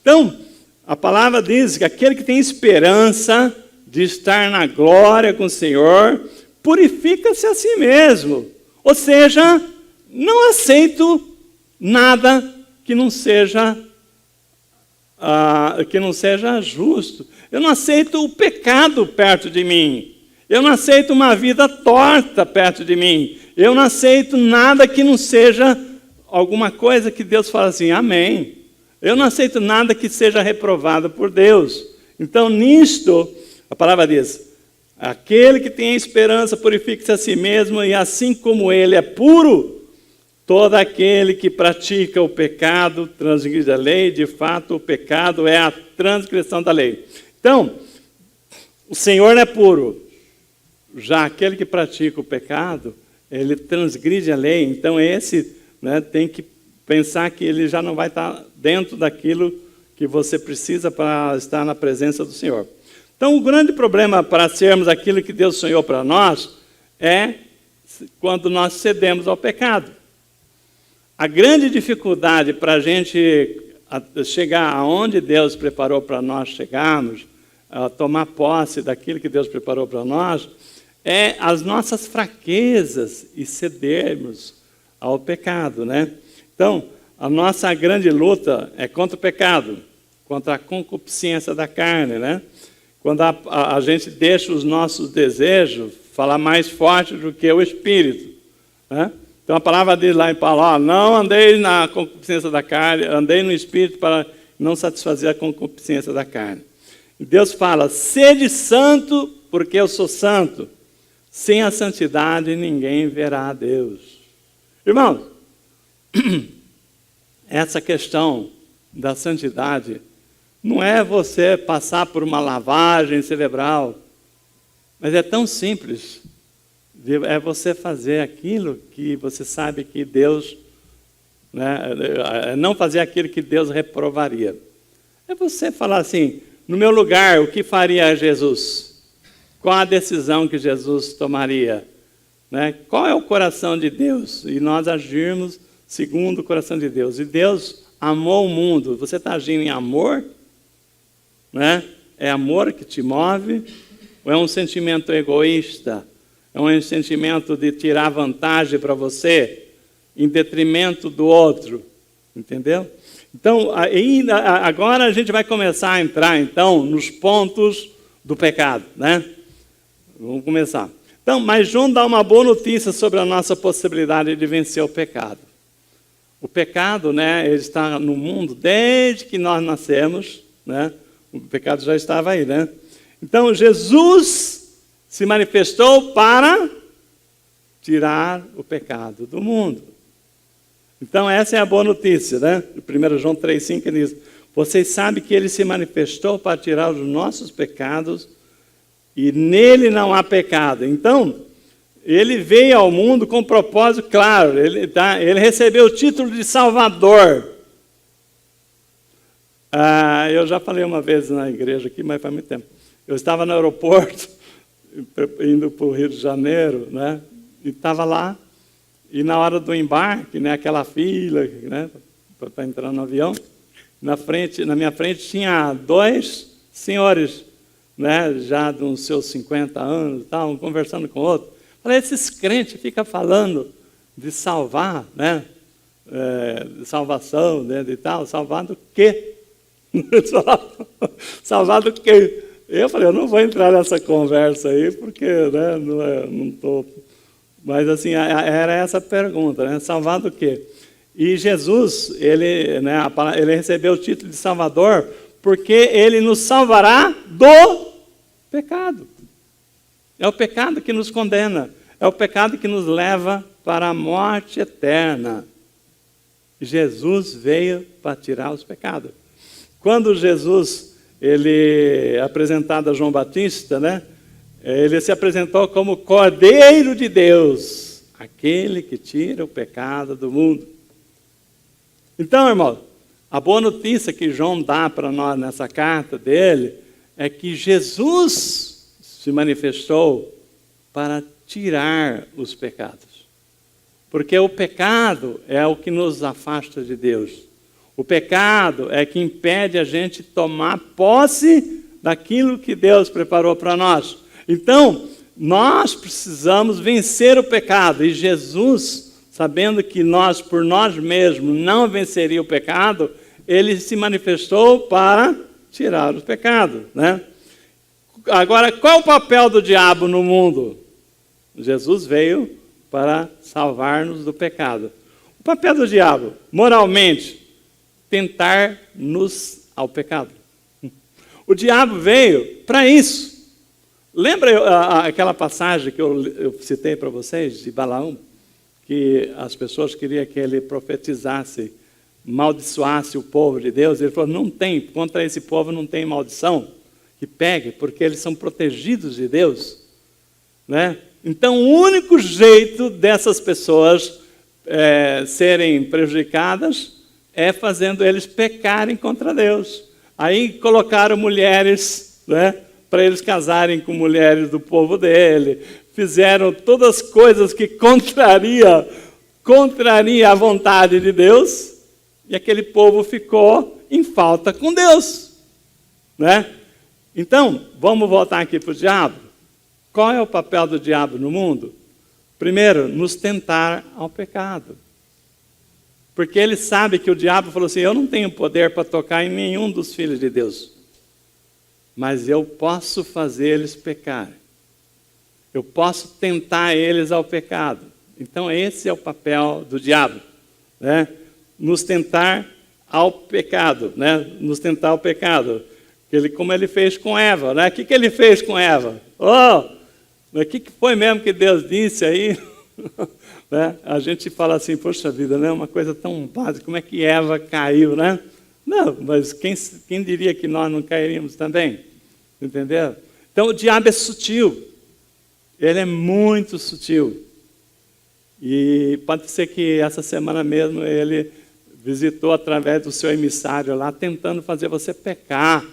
Então, a palavra diz que aquele que tem esperança de estar na glória com o Senhor, purifica-se a si mesmo. Ou seja, não aceito nada que não seja justo. Eu não aceito o pecado perto de mim. Eu não aceito uma vida torta perto de mim. Eu não aceito nada que não seja alguma coisa que Deus fala assim, amém. Eu não aceito nada que seja reprovado por Deus. Então, nisto, a palavra diz, aquele que tem esperança purifica-se a si mesmo, e assim como ele é puro, todo aquele que pratica o pecado transgride a lei. De fato, o pecado é a transgressão da lei. Então, o Senhor é puro. Já aquele que pratica o pecado, ele transgride a lei. Então, esse, tem que pensar que ele já não vai estar dentro daquilo que você precisa para estar na presença do Senhor. Então, o grande problema para sermos aquilo que Deus sonhou para nós é quando nós cedemos ao pecado. A grande dificuldade para a gente chegar aonde Deus preparou para nós chegarmos, tomar posse daquilo que Deus preparou para nós, é as nossas fraquezas e cedermos ao pecado, Então, a nossa grande luta é contra o pecado, contra a concupiscência da carne, Quando a gente deixa os nossos desejos falar mais forte do que o Espírito, Então a palavra diz lá em Paulo, não andei na concupiscência da carne, andei no Espírito para não satisfazer a concupiscência da carne. E Deus fala, sede santo, porque eu sou santo. Sem a santidade ninguém verá a Deus. Irmãos, essa questão da santidade não é você passar por uma lavagem cerebral, mas é tão simples. É você fazer aquilo que você sabe que Deus, não fazer aquilo que Deus reprovaria. É você falar assim, no meu lugar, o que faria Jesus? Qual a decisão que Jesus tomaria? Qual é o coração de Deus? E nós agirmos segundo o coração de Deus. E Deus amou o mundo. Você está agindo em amor? É amor que te move? Ou é um sentimento egoísta? É um sentimento de tirar vantagem para você, em detrimento do outro? Entendeu? Então, agora a gente vai começar a entrar, então, nos pontos do pecado, Vamos começar. Então, mas João dá uma boa notícia sobre a nossa possibilidade de vencer o pecado. O pecado, ele está no mundo desde que nós nascemos, O pecado já estava aí, Então, Jesus se manifestou para tirar o pecado do mundo. Então, essa é a boa notícia, 1 João 3,5 diz, vocês sabem que ele se manifestou para tirar os nossos pecados e nele não há pecado. Então, ele veio ao mundo com um propósito claro. Ele recebeu o título de Salvador. Eu já falei uma vez na igreja aqui, mas faz muito tempo. Eu estava no aeroporto, indo para o Rio de Janeiro, e estava lá, e na hora do embarque, aquela fila, para entrar no avião, na minha frente tinha dois senhores, já de uns seus 50 anos, estavam conversando com o outro. Falei, esses crentes ficam falando de salvar, de salvação, de tal, salvar do quê? Salvar do quê? Eu falei, eu não vou entrar nessa conversa aí, porque não estou... Mas assim, era essa a pergunta, salvar do quê? E Jesus, ele recebeu o título de Salvador, porque ele nos salvará do pecado. É o pecado que nos condena, é o pecado que nos leva para a morte eterna. Jesus veio para tirar os pecados. Quando Jesus, ele apresentado a João Batista, ele se apresentou como Cordeiro de Deus, aquele que tira o pecado do mundo. Então, irmão, a boa notícia que João dá para nós nessa carta dele é que Jesus se manifestou para tirar os pecados. Porque o pecado é o que nos afasta de Deus. O pecado é que impede a gente tomar posse daquilo que Deus preparou para nós. Então, nós precisamos vencer o pecado. E Jesus, sabendo que nós, por nós mesmos, não venceria o pecado, ele se manifestou para tirar o pecado, né? Agora, qual é o papel do diabo no mundo? Jesus veio para salvar-nos do pecado. O papel do diabo, moralmente, tentar-nos ao pecado. O diabo veio para isso. Lembra aquela passagem que eu citei para vocês, de Balaão? Que as pessoas queriam que ele profetizasse, maldiçoasse o povo de Deus. Ele falou, não tem, contra esse povo não tem maldição que pegue, porque eles são protegidos de Deus, né? Então, o único jeito dessas pessoas serem prejudicadas é fazendo eles pecarem contra Deus. Aí colocaram mulheres, né, para eles casarem com mulheres do povo dele. Fizeram todas as coisas que contraria a vontade de Deus, e aquele povo ficou em falta com Deus, né? Então, vamos voltar aqui para o diabo. Qual é o papel do diabo no mundo? Primeiro, nos tentar ao pecado. Porque ele sabe que o diabo falou assim, eu não tenho poder para tocar em nenhum dos filhos de Deus, mas eu posso fazer eles pecar. Eu posso tentar eles ao pecado. Então, esse é o papel do diabo, né? Nos tentar ao pecado, né? Nos tentar ao pecado. Como ele fez com Eva, né? O que ele fez com Eva? O que foi mesmo que Deus disse aí? Né? A gente fala assim, poxa vida, né? Uma coisa tão básica, como é que Eva caiu, né? Não, mas quem diria que nós não cairíamos também? Entendeu? Então o diabo é sutil, ele é muito sutil. E pode ser que essa semana mesmo ele visitou através do seu emissário lá, tentando fazer você pecar,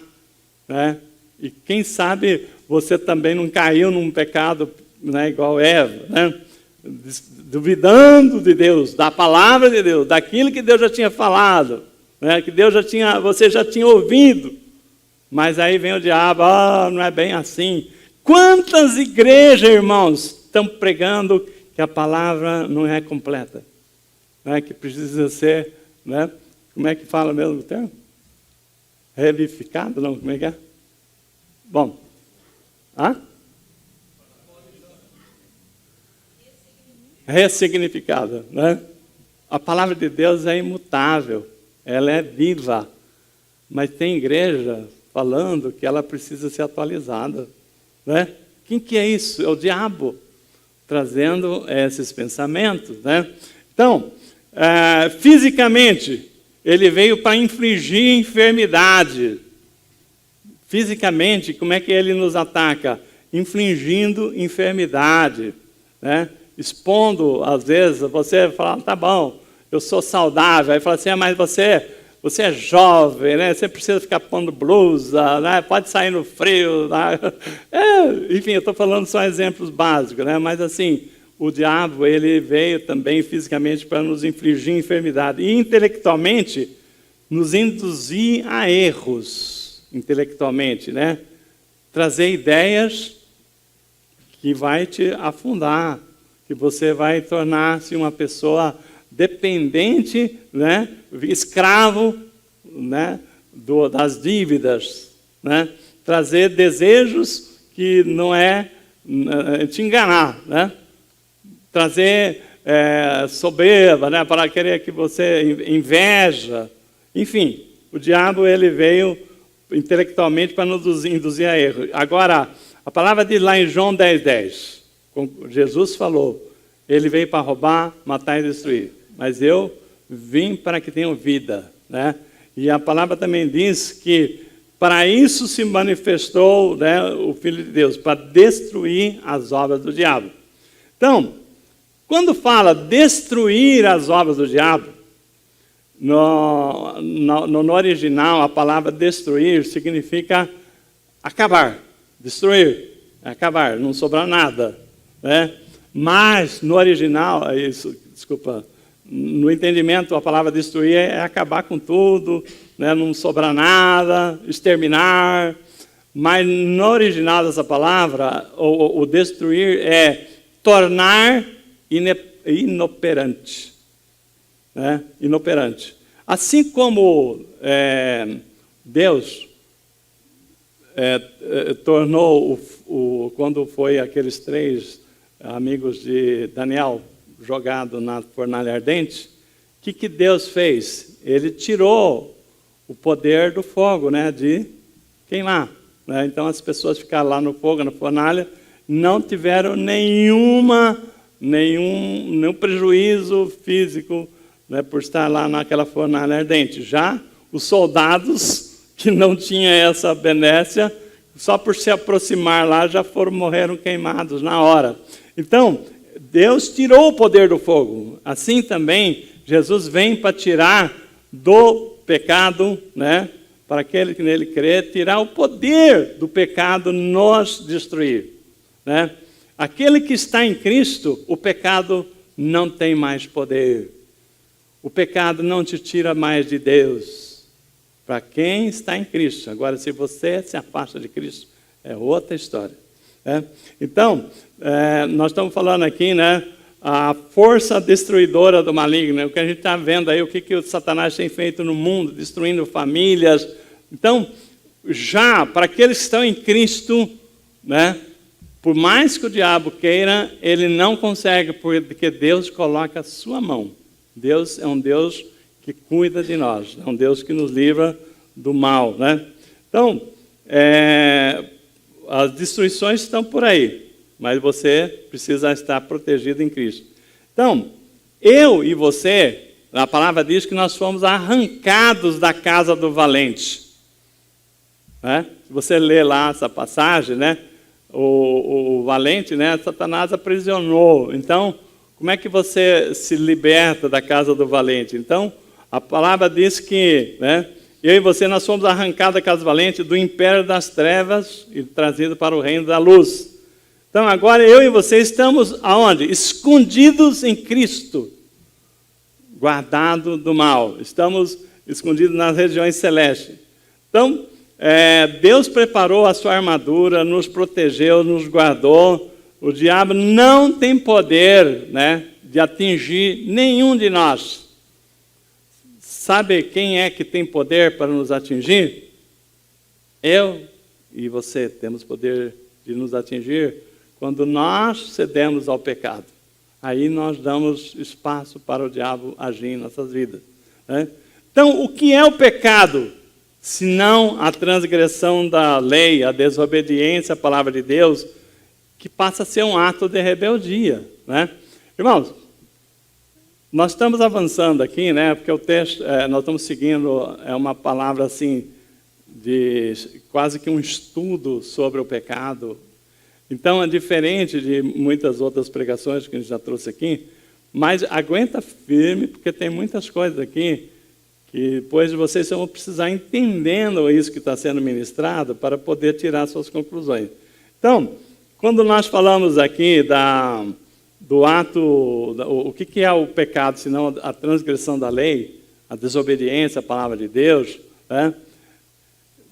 né? E quem sabe você também não caiu num pecado, né, igual Eva, né? Duvidando de Deus, da palavra de Deus, daquilo que Deus já tinha falado, né? Que você já tinha ouvido. Mas aí vem o diabo, não é bem assim. Quantas igrejas, irmãos, estão pregando que a palavra não é completa, né? Que precisa ser, né? Como é que fala mesmo o termo? Revivificado, não? Como é que é? Bom, ressignificada, né? A palavra de Deus é imutável, ela é viva, mas tem igreja falando que ela precisa ser atualizada, né? Quem que é isso? É o diabo trazendo esses pensamentos, né? Então, fisicamente, ele veio para infligir enfermidade. Fisicamente, como é que ele nos ataca? Infligindo enfermidade, né? Expondo, às vezes, você fala, tá bom, eu sou saudável. Aí fala assim, mas você é jovem, né? Você precisa ficar pondo blusa, né? Pode sair no frio. Né? Enfim, eu estou falando só exemplos básicos, né? Mas assim, o diabo ele veio também fisicamente para nos infligir enfermidade. E intelectualmente, nos induzir a erros, intelectualmente, né? Trazer ideias que vai te afundar, que você vai tornar-se uma pessoa dependente, né? Escravo, né? Das dívidas, né? Trazer desejos que não é te enganar, né? Trazer soberba, né? Para querer que você inveja. Enfim, o diabo ele veio intelectualmente para nos induzir a erro. Agora, a palavra diz lá em João 10:10, Jesus falou, ele veio para roubar, matar e destruir, mas eu vim para que tenham vida, né? E a palavra também diz que para isso se manifestou, né, o Filho de Deus, para destruir as obras do diabo. Então, quando fala destruir as obras do diabo, no original, a palavra destruir significa acabar, destruir, acabar, não sobrar nada, né? Mas no original, no entendimento, a palavra destruir é acabar com tudo, né? Não sobrar nada, exterminar. mas no original dessa palavra, o destruir é tornar inoperante. Né? Inoperante. Assim como Deus tornou, quando foi aqueles 3 amigos de Daniel jogado na fornalha ardente, o que Deus fez? Ele tirou o poder do fogo, né, de queimar. Né? Então as pessoas ficaram lá no fogo, na fornalha, não tiveram nenhum prejuízo físico, né, por estar lá naquela fornalha ardente. Já os soldados que não tinham essa benécia, só por se aproximar lá, já morreram queimados na hora. Então, Deus tirou o poder do fogo. Assim também, Jesus vem para tirar do pecado, né, para aquele que nele crê, tirar o poder do pecado, nos destruir. Né? Aquele que está em Cristo, o pecado não tem mais poder. O pecado não te tira mais de Deus. Para quem está em Cristo. Agora, se você se afasta de Cristo, é outra história. Né? Então, nós estamos falando aqui, né, a força destruidora do maligno. O que a gente está vendo aí, o que o Satanás tem feito no mundo, destruindo famílias. Então, já para aqueles que estão em Cristo, né, por mais que o diabo queira, ele não consegue, porque Deus coloca a sua mão. Deus é um Deus que cuida de nós, é um Deus que nos livra do mal. Né? Então, as destruições estão por aí, mas você precisa estar protegido em Cristo. Então, eu e você, a palavra diz que nós fomos arrancados da casa do valente. Né? Se você ler lá essa passagem, né, o valente, né, Satanás aprisionou. Então, como é que você se liberta da casa do valente? Então, a palavra diz que, né, eu e você, nós fomos arrancados da casa do valente, do império das trevas e trazidos para o reino da luz. Então, agora eu e você estamos aonde? Escondidos em Cristo, guardados do mal. Estamos escondidos nas regiões celestes. Então, Deus preparou a sua armadura, nos protegeu, nos guardou. O diabo não tem poder, né, de atingir nenhum de nós. Sabe quem é que tem poder para nos atingir? Eu e você temos poder de nos atingir quando nós cedemos ao pecado. Aí nós damos espaço para o diabo agir em nossas vidas. Né? Então, o que é o pecado? Senão a transgressão da lei, a desobediência à palavra de Deus, que passa a ser um ato de rebeldia. Né? Irmãos, nós estamos avançando aqui, né, porque o texto, nós estamos seguindo uma palavra assim, de quase que um estudo sobre o pecado. Então, é diferente de muitas outras pregações que a gente já trouxe aqui, mas aguenta firme, porque tem muitas coisas aqui que depois vocês vão precisar entendendo isso que está sendo ministrado para poder tirar suas conclusões. Então, quando nós falamos aqui do ato, o que é o pecado, senão a transgressão da lei, a desobediência à palavra de Deus. Né?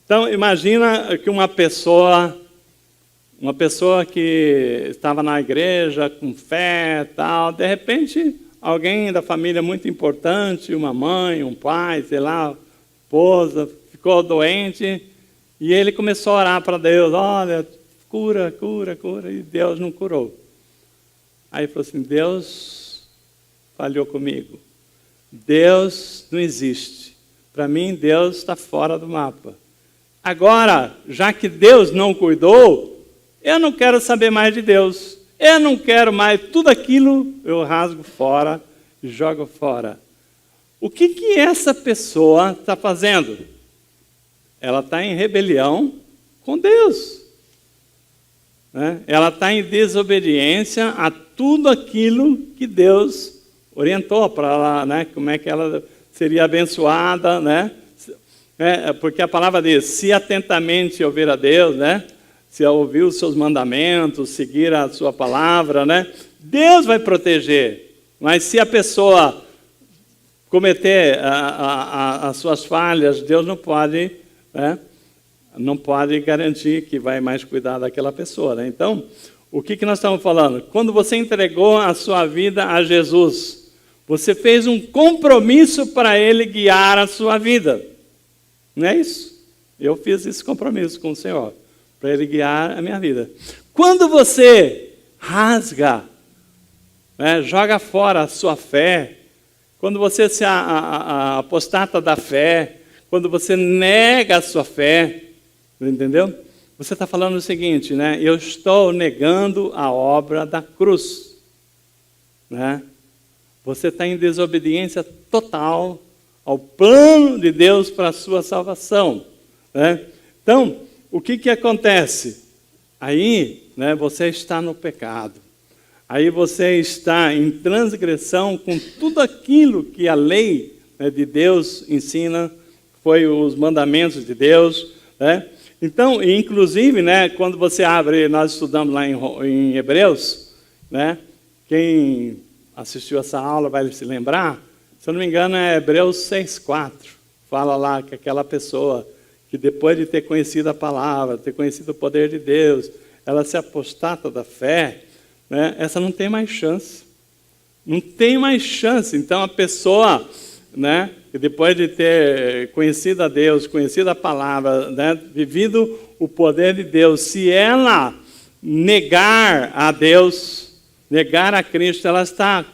Então, imagina que uma pessoa que estava na igreja com fé, tal, de repente, alguém da família muito importante, uma mãe, um pai, sei lá, esposa, ficou doente, e ele começou a orar para Deus, olha, cura, e Deus não curou. Aí ele falou assim, Deus falhou comigo. Deus não existe. Para mim, Deus está fora do mapa. Agora, já que Deus não cuidou, eu não quero saber mais de Deus. Eu não quero mais, tudo aquilo eu rasgo fora e jogo fora. O que essa pessoa está fazendo? Ela está em rebelião com Deus. Né? Ela está em desobediência a tudo aquilo que Deus orientou para ela, né? Como é que ela seria abençoada, né? Porque a palavra diz, se atentamente ouvir a Deus, né? Se ouvir os seus mandamentos, seguir a sua palavra, né? Deus vai proteger. Mas se a pessoa cometer as suas falhas, Deus não pode, né, não pode garantir que vai mais cuidar daquela pessoa, né? Então, o que nós estamos falando? Quando você entregou a sua vida a Jesus, você fez um compromisso para Ele guiar a sua vida. Não é isso? Eu fiz esse compromisso com o Senhor, para Ele guiar a minha vida. Quando você rasga, né, joga fora a sua fé, quando você se apostata da fé, quando você nega a sua fé, entendeu? Você está falando o seguinte, né? Eu estou negando a obra da cruz, né? Você está em desobediência total ao plano de Deus para a sua salvação, né? Então, o que acontece? Aí, né, você está no pecado. Aí você está em transgressão com tudo aquilo que a lei, né, de Deus ensina, foi os mandamentos de Deus, né? Então, inclusive, né, quando você abre, nós estudamos lá em Hebreus, né, quem assistiu essa aula vai se lembrar, se eu não me engano é Hebreus 6,4, fala lá que aquela pessoa que depois de ter conhecido a palavra, ter conhecido o poder de Deus, ela se apostata da fé, né, essa não tem mais chance. Não tem mais chance. Então, a pessoa, né, que depois de ter conhecido a Deus, conhecido a palavra, né, vivido o poder de Deus, se ela negar a Deus, negar a Cristo, ela está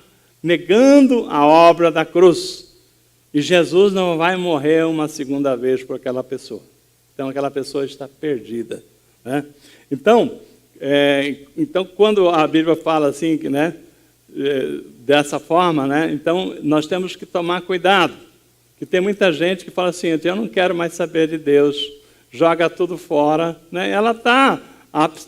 negando a obra da cruz. E Jesus não vai morrer uma segunda vez por aquela pessoa. Então, aquela pessoa está perdida, né? Então, quando a Bíblia fala assim, né, dessa forma, né, então nós temos que tomar cuidado. Que tem muita gente que fala assim, eu não quero mais saber de Deus, joga tudo fora, né? Ela está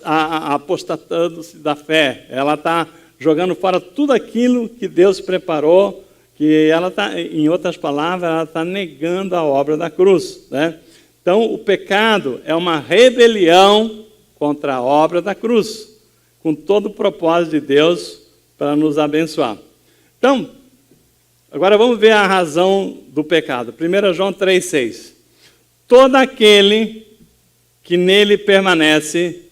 apostatando-se da fé, ela está jogando fora tudo aquilo que Deus preparou, que ela está, em outras palavras, ela está negando a obra da cruz, né? Então, o pecado é uma rebelião contra a obra da cruz, com todo o propósito de Deus para nos abençoar. Então, agora vamos ver a razão do pecado. 1 João 3,6. Todo aquele que nele permanece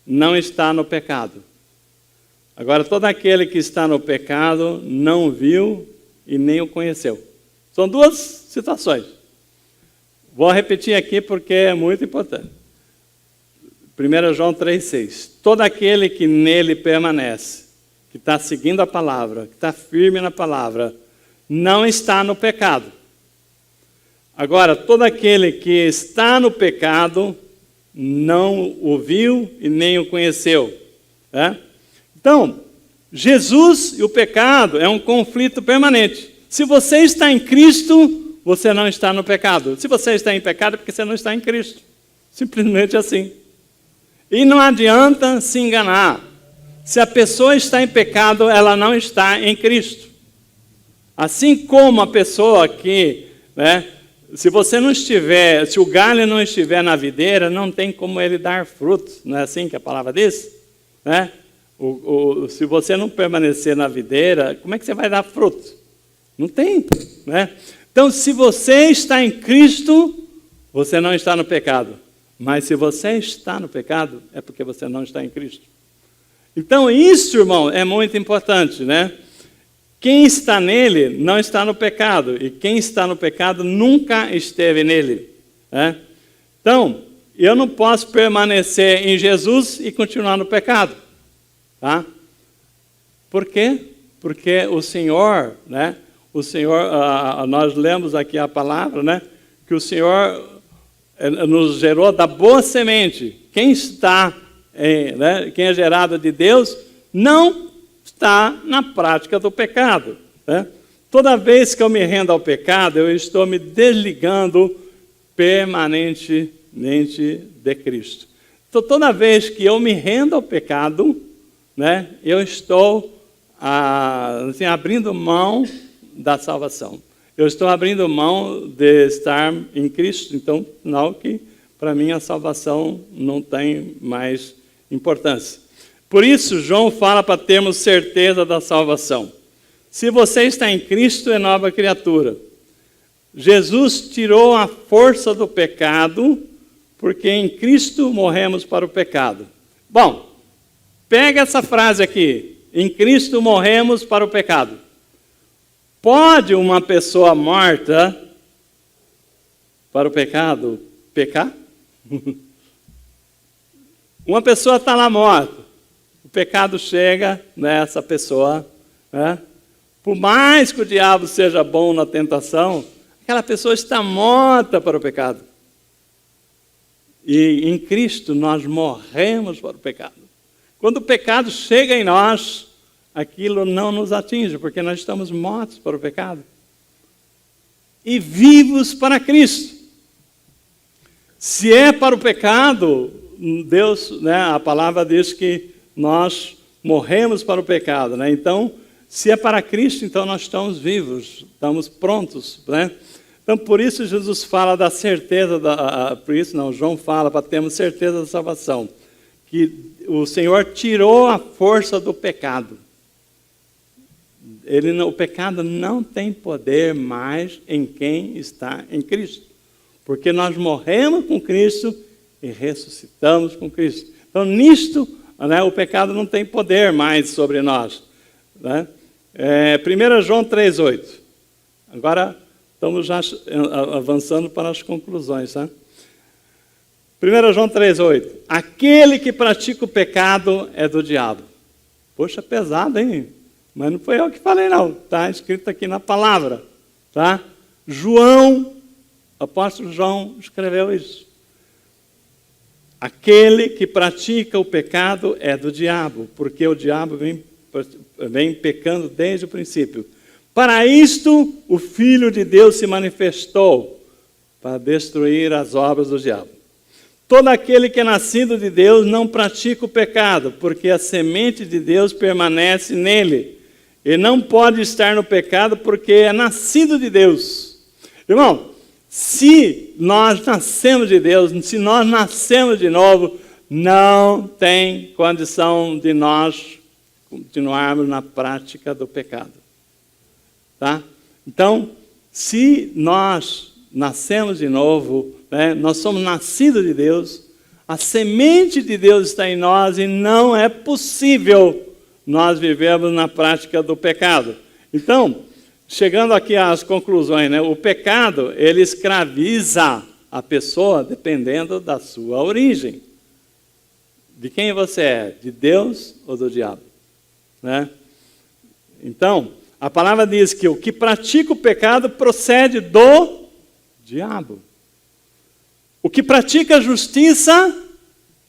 não está no pecado. Agora, todo aquele que está no pecado não viu e nem o conheceu. São duas situações. Vou repetir aqui porque é muito importante. 1 João 3,6. Todo aquele que nele permanece, que está seguindo a palavra, que está firme na palavra, não está no pecado. Agora, todo aquele que está no pecado não o viu e nem o conheceu, né? Então, Jesus e o pecado é um conflito permanente. Se você está em Cristo, você não está no pecado. Se você está em pecado, é porque você não está em Cristo. Simplesmente assim. E não adianta se enganar. Se a pessoa está em pecado, ela não está em Cristo. Assim como a pessoa que, né, se o galho não estiver na videira, não tem como ele dar frutos. Não é assim que a palavra diz? Né? Se você não permanecer na videira, como é que você vai dar fruto? Não tem, né? Então, se você está em Cristo, você não está no pecado. Mas se você está no pecado, é porque você não está em Cristo. Então, isso, irmão, é muito importante, né? Quem está nele não está no pecado. E quem está no pecado nunca esteve nele, né? Então, eu não posso permanecer em Jesus e continuar no pecado, tá? Por quê? Porque o Senhor, né? O Senhor, nós lemos aqui a palavra, né? Que o Senhor nos gerou da boa semente. Quem está, né? Quem é gerado de Deus, não está na prática do pecado, né? Toda vez que eu me rendo ao pecado, eu estou me desligando permanentemente de Cristo. Então, toda vez que eu me rendo ao pecado, né, eu estou assim, abrindo mão da salvação. Eu estou abrindo mão de estar em Cristo. Então, não que para mim a salvação não tem mais importância. Por isso, João fala para termos certeza da salvação. Se você está em Cristo, é nova criatura. Jesus tirou a força do pecado porque em Cristo morremos para o pecado. Bom, pega essa frase aqui, em Cristo morremos para o pecado. Pode uma pessoa morta para o pecado pecar? Uma pessoa está lá morta, o pecado chega nessa pessoa, né? Por mais que o diabo seja bom na tentação, aquela pessoa está morta para o pecado. E em Cristo nós morremos para o pecado. Quando o pecado chega em nós, aquilo não nos atinge, porque nós estamos mortos para o pecado. E vivos para Cristo. Se é para o pecado, Deus, né, a palavra diz que nós morremos para o pecado, né? Então, se é para Cristo, então nós estamos vivos, estamos prontos, né? Então, por isso Jesus fala da certeza, João fala para termos certeza da salvação, que o Senhor tirou a força do pecado. O pecado não tem poder mais em quem está em Cristo, porque nós morremos com Cristo e ressuscitamos com Cristo. Então, nisto, né, o pecado não tem poder mais sobre nós, né? 1 João 3,8. Agora, estamos já avançando para as conclusões. Tá? 1 João 3,8. Aquele que pratica o pecado é do diabo. Poxa, pesado, hein? Mas não foi eu que falei, não. Está escrito aqui na palavra. Tá? João, apóstolo João, escreveu isso. Aquele que pratica o pecado é do diabo, porque o diabo vem pecando desde o princípio. Para isto, o Filho de Deus se manifestou, para destruir as obras do diabo. Todo aquele que é nascido de Deus não pratica o pecado, porque a semente de Deus permanece nele. E não pode estar no pecado, porque é nascido de Deus. Irmão, se nós nascemos de Deus, se nós nascemos de novo, não tem condição de nós continuarmos na prática do pecado. Tá? Então, se nós nascemos de novo, né, nós somos nascidos de Deus, a semente de Deus está em nós e não é possível nós vivermos na prática do pecado. Então, chegando aqui às conclusões, né, o pecado, ele escraviza a pessoa dependendo da sua origem. De quem você é? De Deus ou do diabo? Né? Então, a palavra diz que o que pratica o pecado procede do diabo. O que pratica a justiça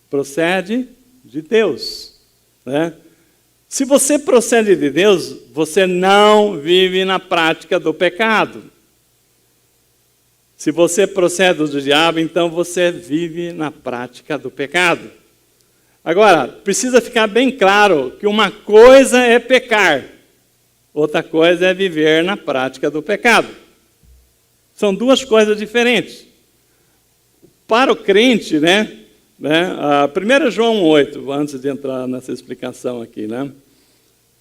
procede de Deus. Né? Se você procede de Deus, você não vive na prática do pecado. Se você procede do diabo, então você vive na prática do pecado. Agora, precisa ficar bem claro que uma coisa é pecar, outra coisa é viver na prática do pecado. São duas coisas diferentes. Para o crente, né? 1 João 1,8, antes de entrar nessa explicação aqui, né?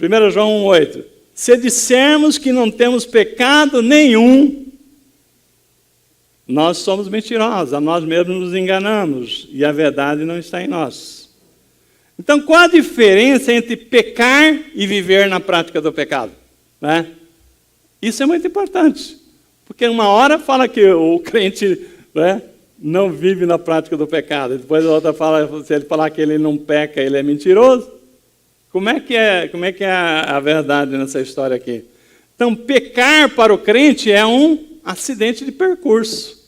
1 João 1,8. Se dissermos que não temos pecado nenhum, nós somos mentirosos, a nós mesmos nos enganamos, e a verdade não está em nós. Então, qual a diferença entre pecar e viver na prática do pecado? Né? Isso é muito importante, porque uma hora fala que o crente, né, não vive na prática do pecado, e depois a outra fala, se ele falar que ele não peca, ele é mentiroso. Como é que é a verdade nessa história aqui? Então, pecar para o crente é um acidente de percurso.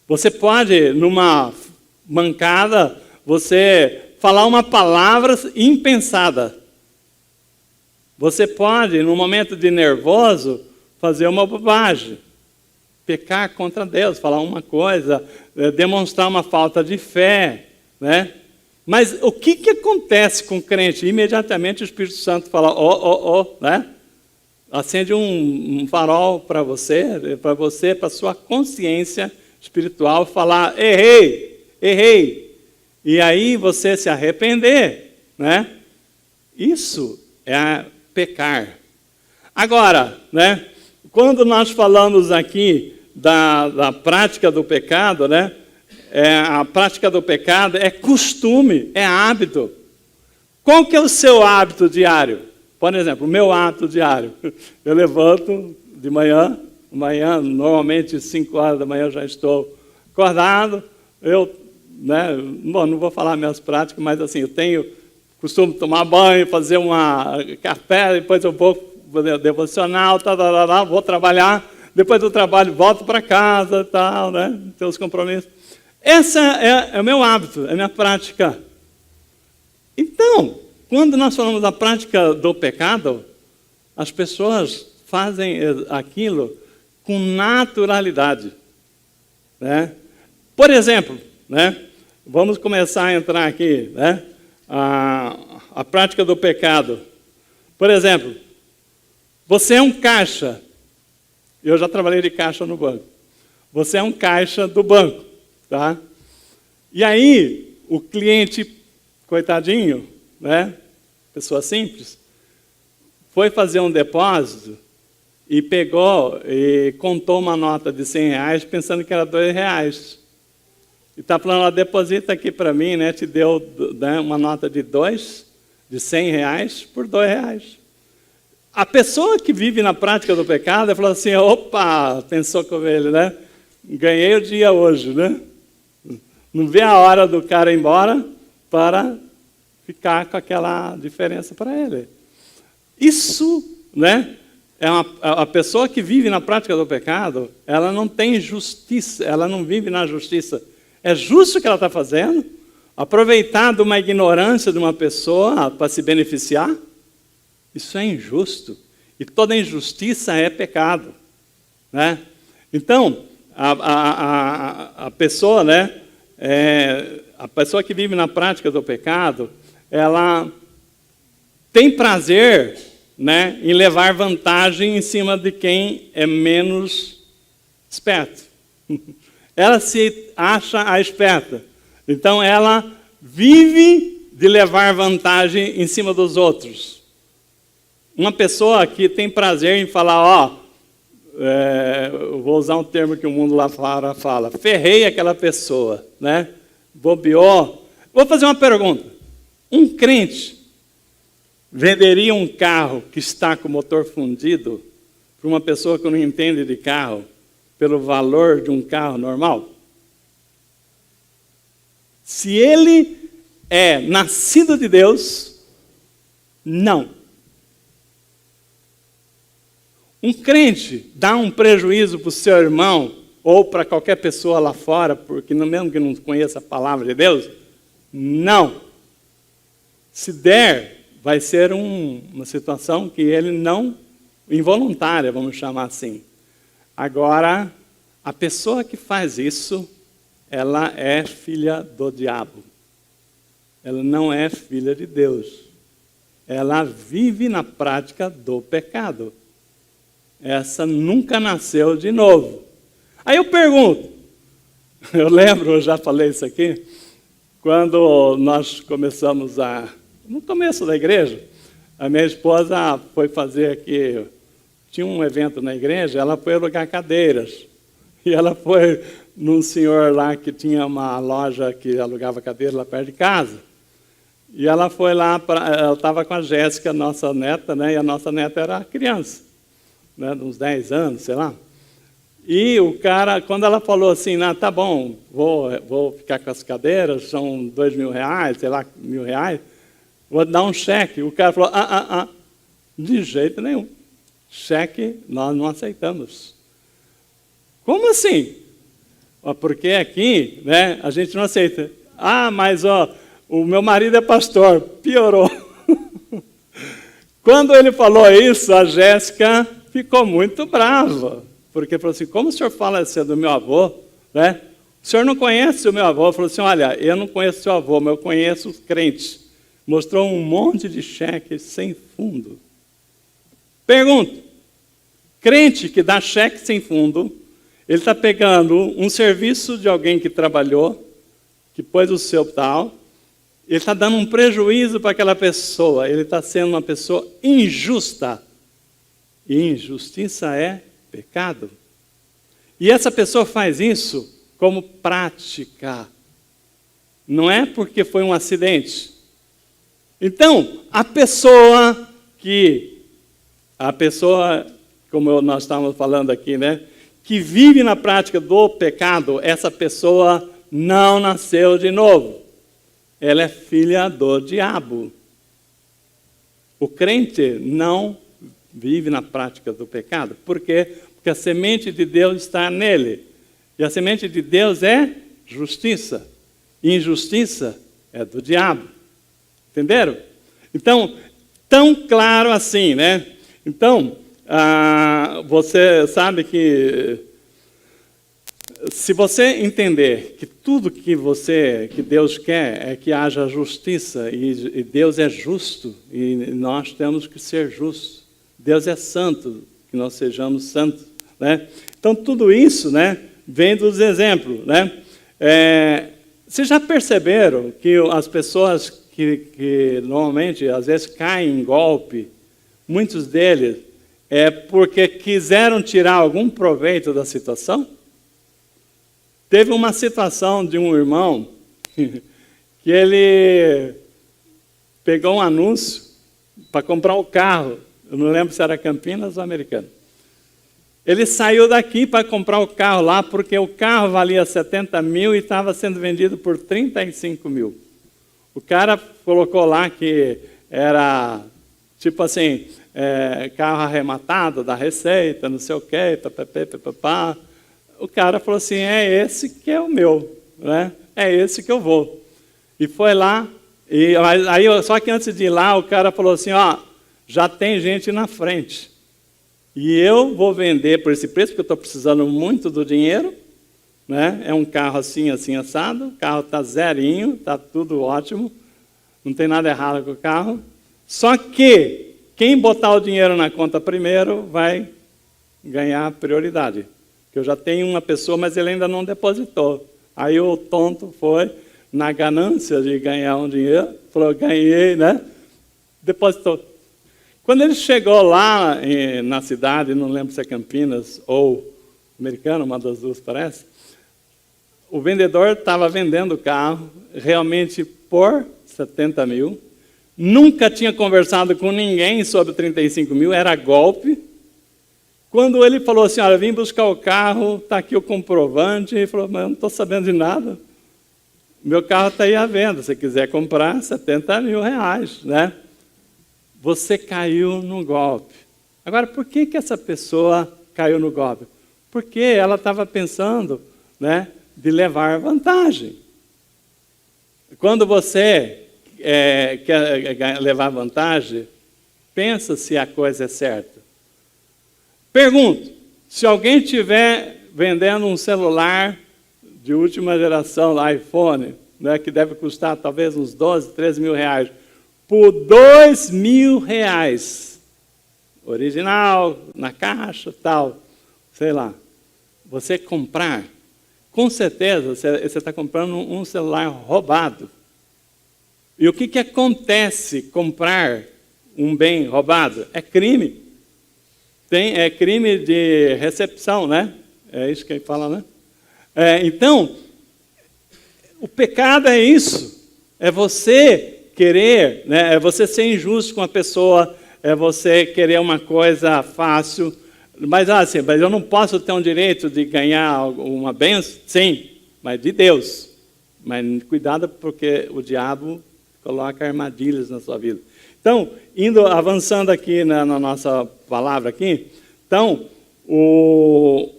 Você pode, numa mancada, você falar uma palavra impensada. Você pode, num momento de nervoso, fazer uma bobagem. Pecar contra Deus, falar uma coisa, demonstrar uma falta de fé, né? Mas o que acontece com o crente? Imediatamente o Espírito Santo fala, né? Acende um farol para você, para sua consciência espiritual, falar, errei. E aí você se arrepender, né? Isso é pecar. Agora, né? Quando nós falamos aqui da prática do pecado, né? a prática do pecado é costume, é hábito. Qual que é o seu hábito diário? Por exemplo, o meu hábito diário. Eu levanto de manhã, normalmente 5 horas da manhã eu já estou acordado. Bom, não vou falar minhas práticas, mas assim, eu costumo tomar banho, fazer uma café, depois eu vou fazer devocional, vou trabalhar, depois do trabalho volto para casa, tal, né? Tem os compromissos. Esse é o meu hábito, é a minha prática. Então, quando nós falamos da prática do pecado, as pessoas fazem aquilo com naturalidade, né? Por exemplo, né? Vamos começar a entrar aqui, né? A prática do pecado. Por exemplo, você é um caixa. Eu já trabalhei de caixa no banco. Você é um caixa do banco, tá? E aí, o cliente, coitadinho, né? Pessoa simples, foi fazer um depósito e pegou e contou uma nota de R$100 pensando que era R$2. E está falando, ela deposita aqui para mim, né? Te deu, né, uma nota de R$100 por R$2. A pessoa que vive na prática do pecado, ela falou assim, opa, pensou com ele, né? Ganhei o dia hoje, né? Não vê a hora do cara ir embora para ficar com aquela diferença para ele. Isso, né? A pessoa que vive na prática do pecado, ela não tem justiça, ela não vive na justiça. É justo o que ela está fazendo? Aproveitar de uma ignorância de uma pessoa para se beneficiar? Isso é injusto. E toda injustiça é pecado, né? Então, a pessoa, né? A pessoa que vive na prática do pecado, ela tem prazer, né, em levar vantagem em cima de quem é menos esperto. Ela se acha a esperta. Então, ela vive de levar vantagem em cima dos outros. Uma pessoa que tem prazer em falar, eu vou usar um termo que o mundo lá fora fala, ferrei aquela pessoa, né? Bobeou. Vou fazer uma pergunta. Um crente venderia um carro que está com o motor fundido para uma pessoa que não entende de carro pelo valor de um carro normal? Se ele é nascido de Deus, não. Um crente dá um prejuízo para o seu irmão ou para qualquer pessoa lá fora, porque mesmo que não conheça a palavra de Deus, não. Se der, vai ser uma situação que ele não, involuntária, vamos chamar assim. Agora, a pessoa que faz isso, ela é filha do diabo. Ela não é filha de Deus. Ela vive na prática do pecado. Essa nunca nasceu de novo. Aí eu pergunto, eu lembro, eu já falei isso aqui, quando nós começamos no começo da igreja, a minha esposa foi fazer aqui, tinha um evento na igreja, ela foi alugar cadeiras. E ela foi num senhor lá que tinha uma loja que alugava cadeira lá perto de casa. E ela foi lá, ela estava com a Jéssica, nossa neta, né? E a nossa neta era criança, né? De uns 10 anos, sei lá. E o cara, quando ela falou assim, tá bom, vou ficar com as cadeiras, são R$2.000, sei lá, R$1.000, vou dar um cheque. O cara falou, de jeito nenhum. Cheque nós não aceitamos. Como assim? Porque aqui, né, a gente não aceita. Mas o meu marido é pastor. Piorou. Quando ele falou isso, a Jéssica ficou muito brava. Porque falou assim, como o senhor fala assim do meu avô? Né? O senhor não conhece o meu avô? Falou assim, olha, eu não conheço o seu avô, mas eu conheço os crentes. Mostrou um monte de cheques sem fundo. Pergunto, crente que dá cheque sem fundo, ele está pegando um serviço de alguém que trabalhou, que pôs o seu tal, ele está dando um prejuízo para aquela pessoa, ele está sendo uma pessoa injusta. E injustiça é pecado. E essa pessoa faz isso como prática. Não é porque foi um acidente. Então, a pessoa, como nós estávamos falando aqui, né, que vive na prática do pecado, essa pessoa não nasceu de novo. Ela é filha do diabo. O crente não vive na prática do pecado. Por quê? Porque a semente de Deus está nele. E a semente de Deus é justiça. E injustiça é do diabo. Entenderam? Então, tão claro assim, né? Então, você sabe que se você entender que tudo que Deus quer é que haja justiça, e Deus é justo, e nós temos que ser justos. Deus é santo, que nós sejamos santos, né? Então, tudo isso, né, vem dos exemplos, né? Vocês já perceberam que as pessoas que normalmente, às vezes, caem em golpe, muitos deles, é porque quiseram tirar algum proveito da situação? Teve uma situação de um irmão que ele pegou um anúncio para comprar um carro. Eu não lembro se era Campinas ou Americana. Ele saiu daqui para comprar o carro lá, porque o carro valia 70 mil e estava sendo vendido por 35 mil. O cara colocou lá que era, tipo assim, carro arrematado da Receita, não sei o quê, papapá. O cara falou assim, é esse que é o meu, né? É esse que eu vou. E foi lá, só que antes de ir lá, o cara falou assim, ó, já tem gente na frente. E eu vou vender por esse preço, porque eu estou precisando muito do dinheiro, né? É um carro assim, assim, assado, o carro está zerinho, está tudo ótimo, não tem nada errado com o carro. Só que quem botar o dinheiro na conta primeiro vai ganhar prioridade. Eu já tenho uma pessoa, mas ele ainda não depositou. Aí o tonto foi, na ganância de ganhar um dinheiro, falou, ganhei, né? Depositou. Quando ele chegou lá na cidade, não lembro se é Campinas ou Americana, uma das duas parece, o vendedor estava vendendo o carro, realmente por 70 mil, nunca tinha conversado com ninguém sobre 35 mil, era golpe. Quando ele falou assim, olha, vim buscar o carro, está aqui o comprovante, ele falou, mas eu não estou sabendo de nada. Meu carro está aí à venda, se quiser comprar, 70 mil reais, né? Você caiu no golpe. Agora, por que essa pessoa caiu no golpe? Porque ela estava pensando, né, de levar vantagem. Quando você quer levar vantagem, pensa se a coisa é certa. Pergunto, se alguém estiver vendendo um celular de última geração, iPhone, né, que deve custar talvez uns 12, 13 mil reais, por 2 mil reais, original, na caixa, tal, sei lá, você comprar, com certeza você está comprando um celular roubado. E o que acontece comprar um bem roubado? É crime. É crime de recepção, né? É isso que ele fala, né? Então, o pecado é isso. É você querer, né? É você ser injusto com a pessoa, é você querer uma coisa fácil. Mas eu não posso ter um direito de ganhar uma bênção? Sim, mas de Deus. Mas cuidado, porque o diabo coloca armadilhas na sua vida. Então, avançando aqui na nossa palavra aqui, então,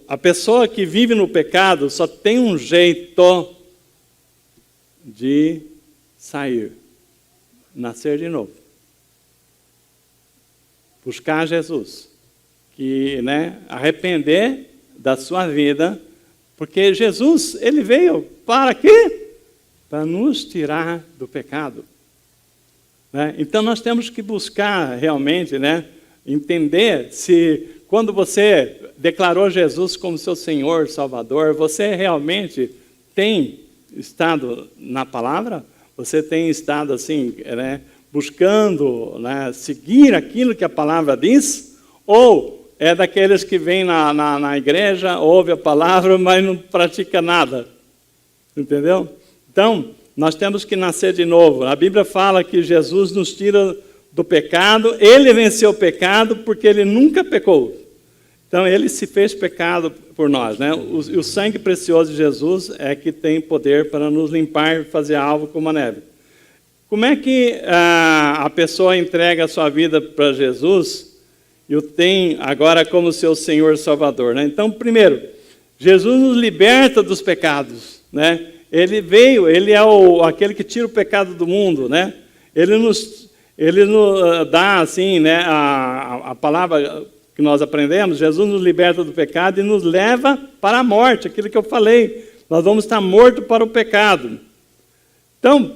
a pessoa que vive no pecado só tem um jeito de sair, nascer de novo. Buscar Jesus, arrepender da sua vida, porque Jesus, ele veio para quê? Para nos tirar do pecado. Então, nós temos que buscar realmente, entender se, quando você declarou Jesus como seu Senhor, Salvador, você realmente tem estado na palavra? Você tem estado assim, buscando seguir aquilo que a palavra diz? Ou é daqueles que vêm na igreja, ouve a palavra, mas não pratica nada. Entendeu? Então, nós temos que nascer de novo. A Bíblia fala que Jesus nos tira do pecado, ele venceu o pecado porque ele nunca pecou. Então, ele se fez pecado por nós, né? O sangue precioso de Jesus é que tem poder para nos limpar e fazer alvo como a neve. Como é que a pessoa entrega a sua vida para Jesus e o tem agora como seu Senhor e Salvador, né? Então, primeiro, Jesus nos liberta dos pecados, né? Ele veio, ele é aquele que tira o pecado do mundo, né? Ele nos dá, assim, né, a palavra que nós aprendemos, Jesus nos liberta do pecado e nos leva para a morte, aquilo que eu falei. Nós vamos estar mortos para o pecado. Então,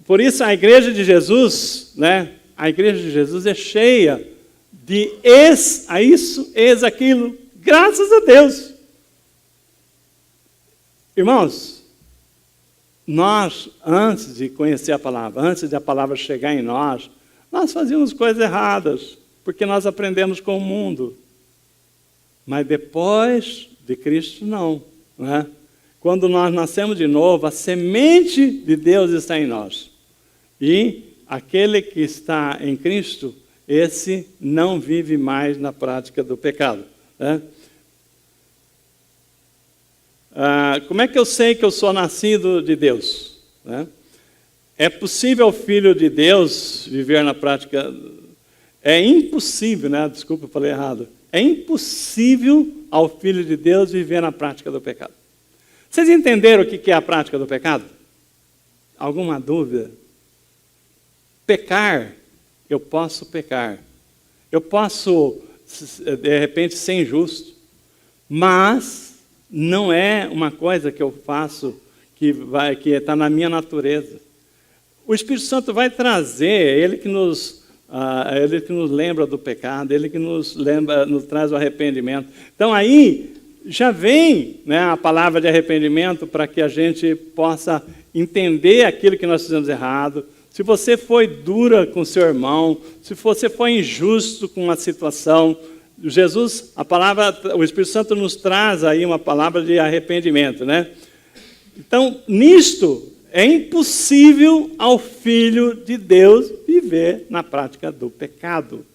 por isso a igreja de Jesus, né? A igreja de Jesus é cheia de a isso, aquilo, graças a Deus. Irmãos, nós, antes de conhecer a palavra, antes de a palavra chegar em nós fazíamos coisas erradas, porque nós aprendemos com o mundo. Mas depois de Cristo, não, né? Quando nós nascemos de novo, a semente de Deus está em nós. E aquele que está em Cristo, esse não vive mais na prática do pecado, né? Como é que eu sei que eu sou nascido de Deus, né? É possível o Filho de Deus viver na prática... É impossível, né? Desculpa, eu falei errado. É impossível ao Filho de Deus viver na prática do pecado. Vocês entenderam o que é a prática do pecado? Alguma dúvida? Pecar, eu posso pecar. Eu posso, de repente, ser injusto. Mas não é uma coisa que eu faço que está na minha natureza. O Espírito Santo vai trazer, ele que nos lembra do pecado, ele que nos traz o arrependimento. Então aí já vem, né, a palavra de arrependimento para que a gente possa entender aquilo que nós fizemos errado. Se você foi dura com seu irmão, se você foi injusto com uma situação, Jesus, o Espírito Santo nos traz aí uma palavra de arrependimento, né? Então, nisto, é impossível ao Filho de Deus viver na prática do pecado.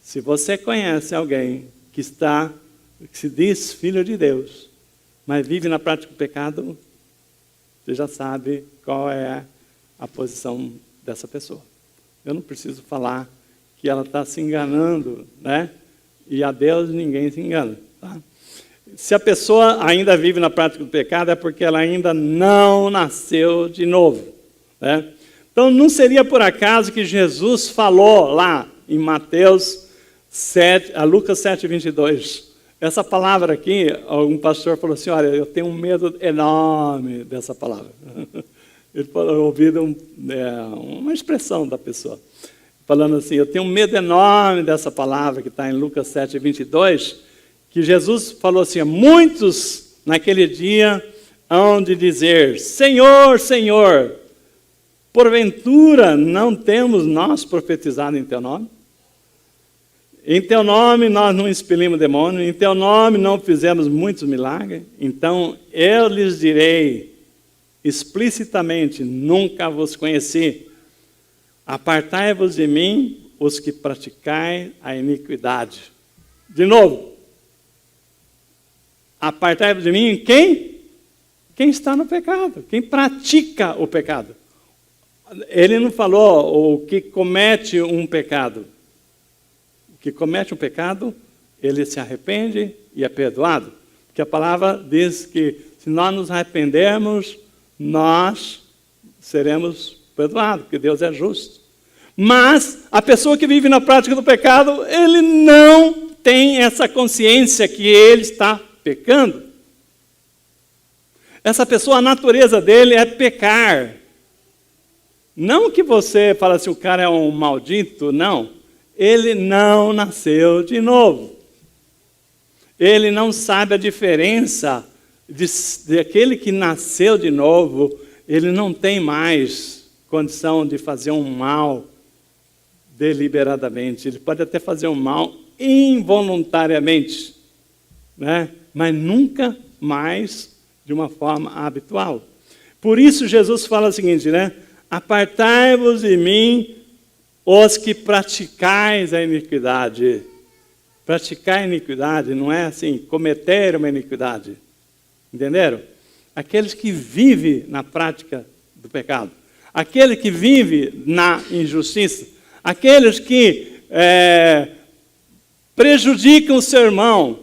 Se você conhece alguém que se diz Filho de Deus, mas vive na prática do pecado, você já sabe qual é a posição dessa pessoa. Eu não preciso falar que ela está se enganando, né? E a Deus ninguém se engana, tá? Se a pessoa ainda vive na prática do pecado, é porque ela ainda não nasceu de novo, né? Então, não seria por acaso que Jesus falou lá em Lucas 7:22. Essa palavra aqui, algum pastor falou assim, olha, eu tenho um medo enorme dessa palavra. Ele ouviu uma expressão da pessoa, falando assim, eu tenho um medo enorme dessa palavra que está em Lucas 7:22, que Jesus falou assim, muitos naquele dia hão de dizer, Senhor, Senhor, porventura não temos nós profetizado em teu nome? Em teu nome nós não expelimos demônio, em teu nome não fizemos muitos milagres? Então eu lhes direi explicitamente, nunca vos conheci. Apartai-vos de mim, os que praticai a iniquidade. De novo. Apartai-vos de mim, quem? Quem está no pecado, quem pratica o pecado. Ele não falou o que comete um pecado. O que comete um pecado, ele se arrepende e é perdoado. Porque a palavra diz que se nós nos arrependermos, nós seremos perdoados, porque Deus é justo. Mas a pessoa que vive na prática do pecado, ele não tem essa consciência que ele está pecando. Essa pessoa, a natureza dele é pecar. Não que você fala assim, o cara é um maldito, não. Ele não nasceu de novo. Ele não sabe a diferença de aquele que nasceu de novo. Ele não tem mais condição de fazer um mal deliberadamente. Ele pode até fazer um mal involuntariamente, né? Mas nunca mais de uma forma habitual. Por isso Jesus fala o seguinte, né? Apartai-vos de mim, os que praticais a iniquidade. Praticar a iniquidade não é assim, cometer uma iniquidade. Entenderam? Aqueles que vivem na prática do pecado. Aquele que vive na injustiça. Aqueles que prejudicam o seu irmão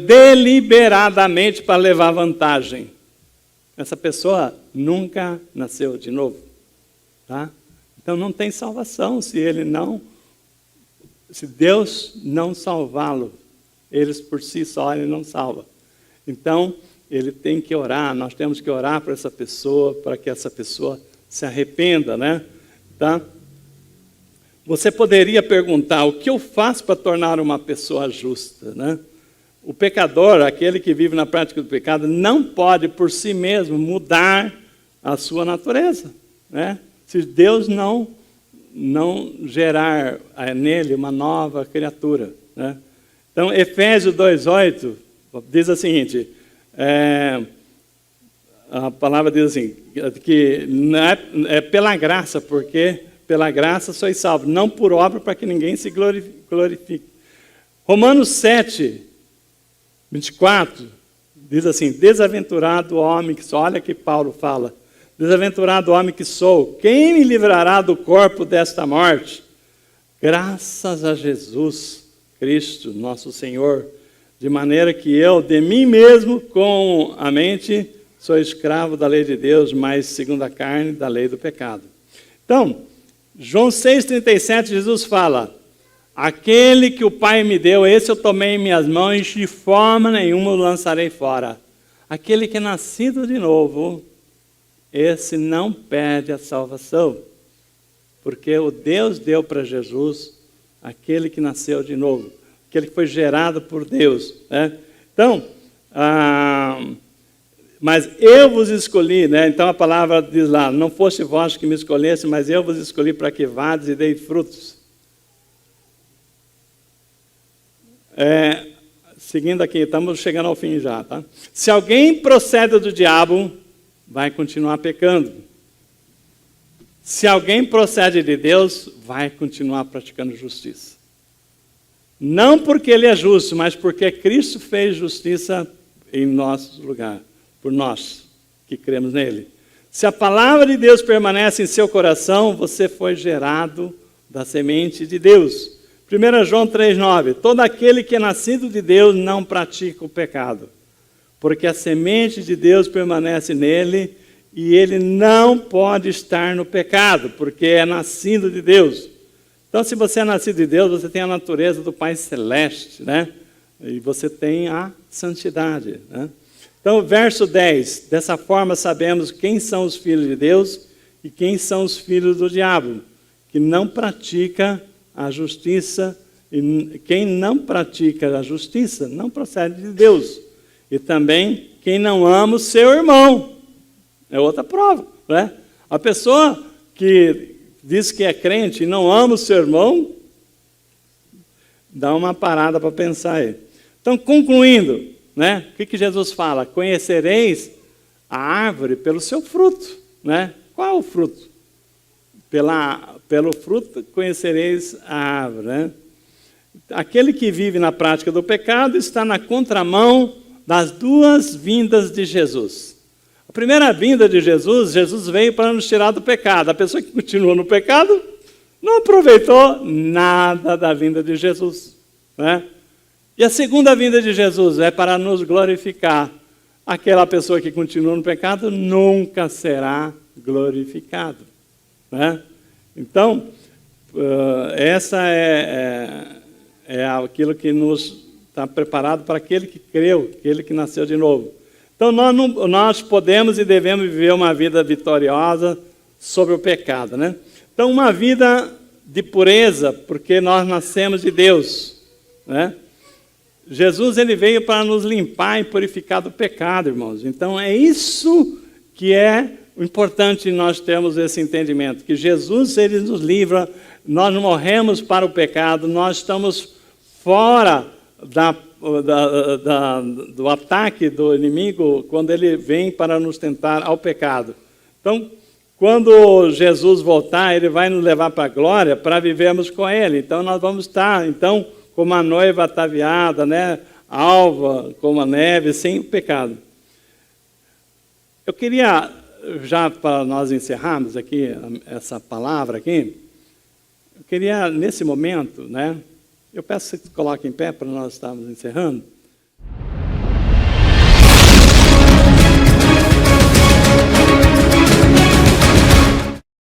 deliberadamente para levar vantagem. Essa pessoa nunca nasceu de novo. Tá? Então não tem salvação se Deus não salvá-lo. Eles por si só ele não salva. Então ele tem que orar, nós temos que orar para essa pessoa, para que essa pessoa se arrependa, né? Tá? Você poderia perguntar, o que eu faço para tornar uma pessoa justa, né? O pecador, aquele que vive na prática do pecado, não pode por si mesmo mudar a sua natureza, né? Se Deus não gerar nele uma nova criatura, né? Então, Efésios 2:8 diz o seguinte, a palavra diz assim, que é pela graça, porque pela graça sois salvos, não por obra para que ninguém se glorifique. Romanos 7:24 diz assim, desaventurado homem que sou, olha que Paulo fala, desaventurado homem que sou, quem me livrará do corpo desta morte? Graças a Jesus Cristo, nosso Senhor, de maneira que eu, de mim mesmo, com a mente, sou escravo da lei de Deus, mas segundo a carne, da lei do pecado. Então, João 6,37, Jesus fala, aquele que o Pai me deu, esse eu tomei em minhas mãos e de forma nenhuma o lançarei fora. Aquele que é nascido de novo, esse não perde a salvação, porque o Deus deu para Jesus aquele que nasceu de novo, aquele que foi gerado por Deus, né? Então, mas eu vos escolhi, né? Então a palavra diz lá, não fosse vós que me escolhesse, mas eu vos escolhi para que vades e deis frutos. Seguindo aqui, estamos chegando ao fim já, tá? Se alguém procede do diabo, vai continuar pecando. Se alguém procede de Deus, vai continuar praticando justiça. Não porque ele é justo, mas porque Cristo fez justiça em nosso lugar, por nós que cremos nele. Se a palavra de Deus permanece em seu coração, você foi gerado da semente de Deus. 1 João 3,9, todo aquele que é nascido de Deus não pratica o pecado, porque a semente de Deus permanece nele e ele não pode estar no pecado, porque é nascido de Deus. Então, se você é nascido de Deus, você tem a natureza do Pai Celeste, né? E você tem a santidade, né? Então, verso 10, dessa forma sabemos quem são os filhos de Deus e quem são os filhos do diabo, que não pratica a justiça, e quem não pratica a justiça não procede de Deus. E também quem não ama o seu irmão. É outra prova, né? A pessoa que diz que é crente e não ama o seu irmão, dá uma parada para pensar aí. Então, concluindo, né? O que Jesus fala? Conhecereis a árvore pelo seu fruto, né? Qual é o fruto? Pelo fruto conhecereis a árvore, né? Aquele que vive na prática do pecado está na contramão das duas vindas de Jesus. A primeira vinda de Jesus, Jesus veio para nos tirar do pecado. A pessoa que continua no pecado não aproveitou nada da vinda de Jesus, né? E a segunda vinda de Jesus é para nos glorificar. Aquela pessoa que continua no pecado nunca será glorificado, né? Então, essa é aquilo que nos está preparado para aquele que creu, aquele que nasceu de novo. Então, nós podemos e devemos viver uma vida vitoriosa sobre o pecado, né? Então, uma vida de pureza, porque nós nascemos de Deus, né? Jesus, ele veio para nos limpar e purificar do pecado, irmãos. Então, é isso que é o importante nós termos esse entendimento, que Jesus, ele nos livra, nós não morremos para o pecado, nós estamos fora do ataque do inimigo quando ele vem para nos tentar ao pecado. Então, quando Jesus voltar, ele vai nos levar para a glória para vivermos com ele. Então, nós vamos estar, então, como a noiva ataviada, né? Alva, como a neve, sem o pecado. Eu queria, já para nós encerrarmos aqui essa palavra aqui, eu queria, nesse momento, né? Eu peço que você coloque em pé para nós estarmos encerrando.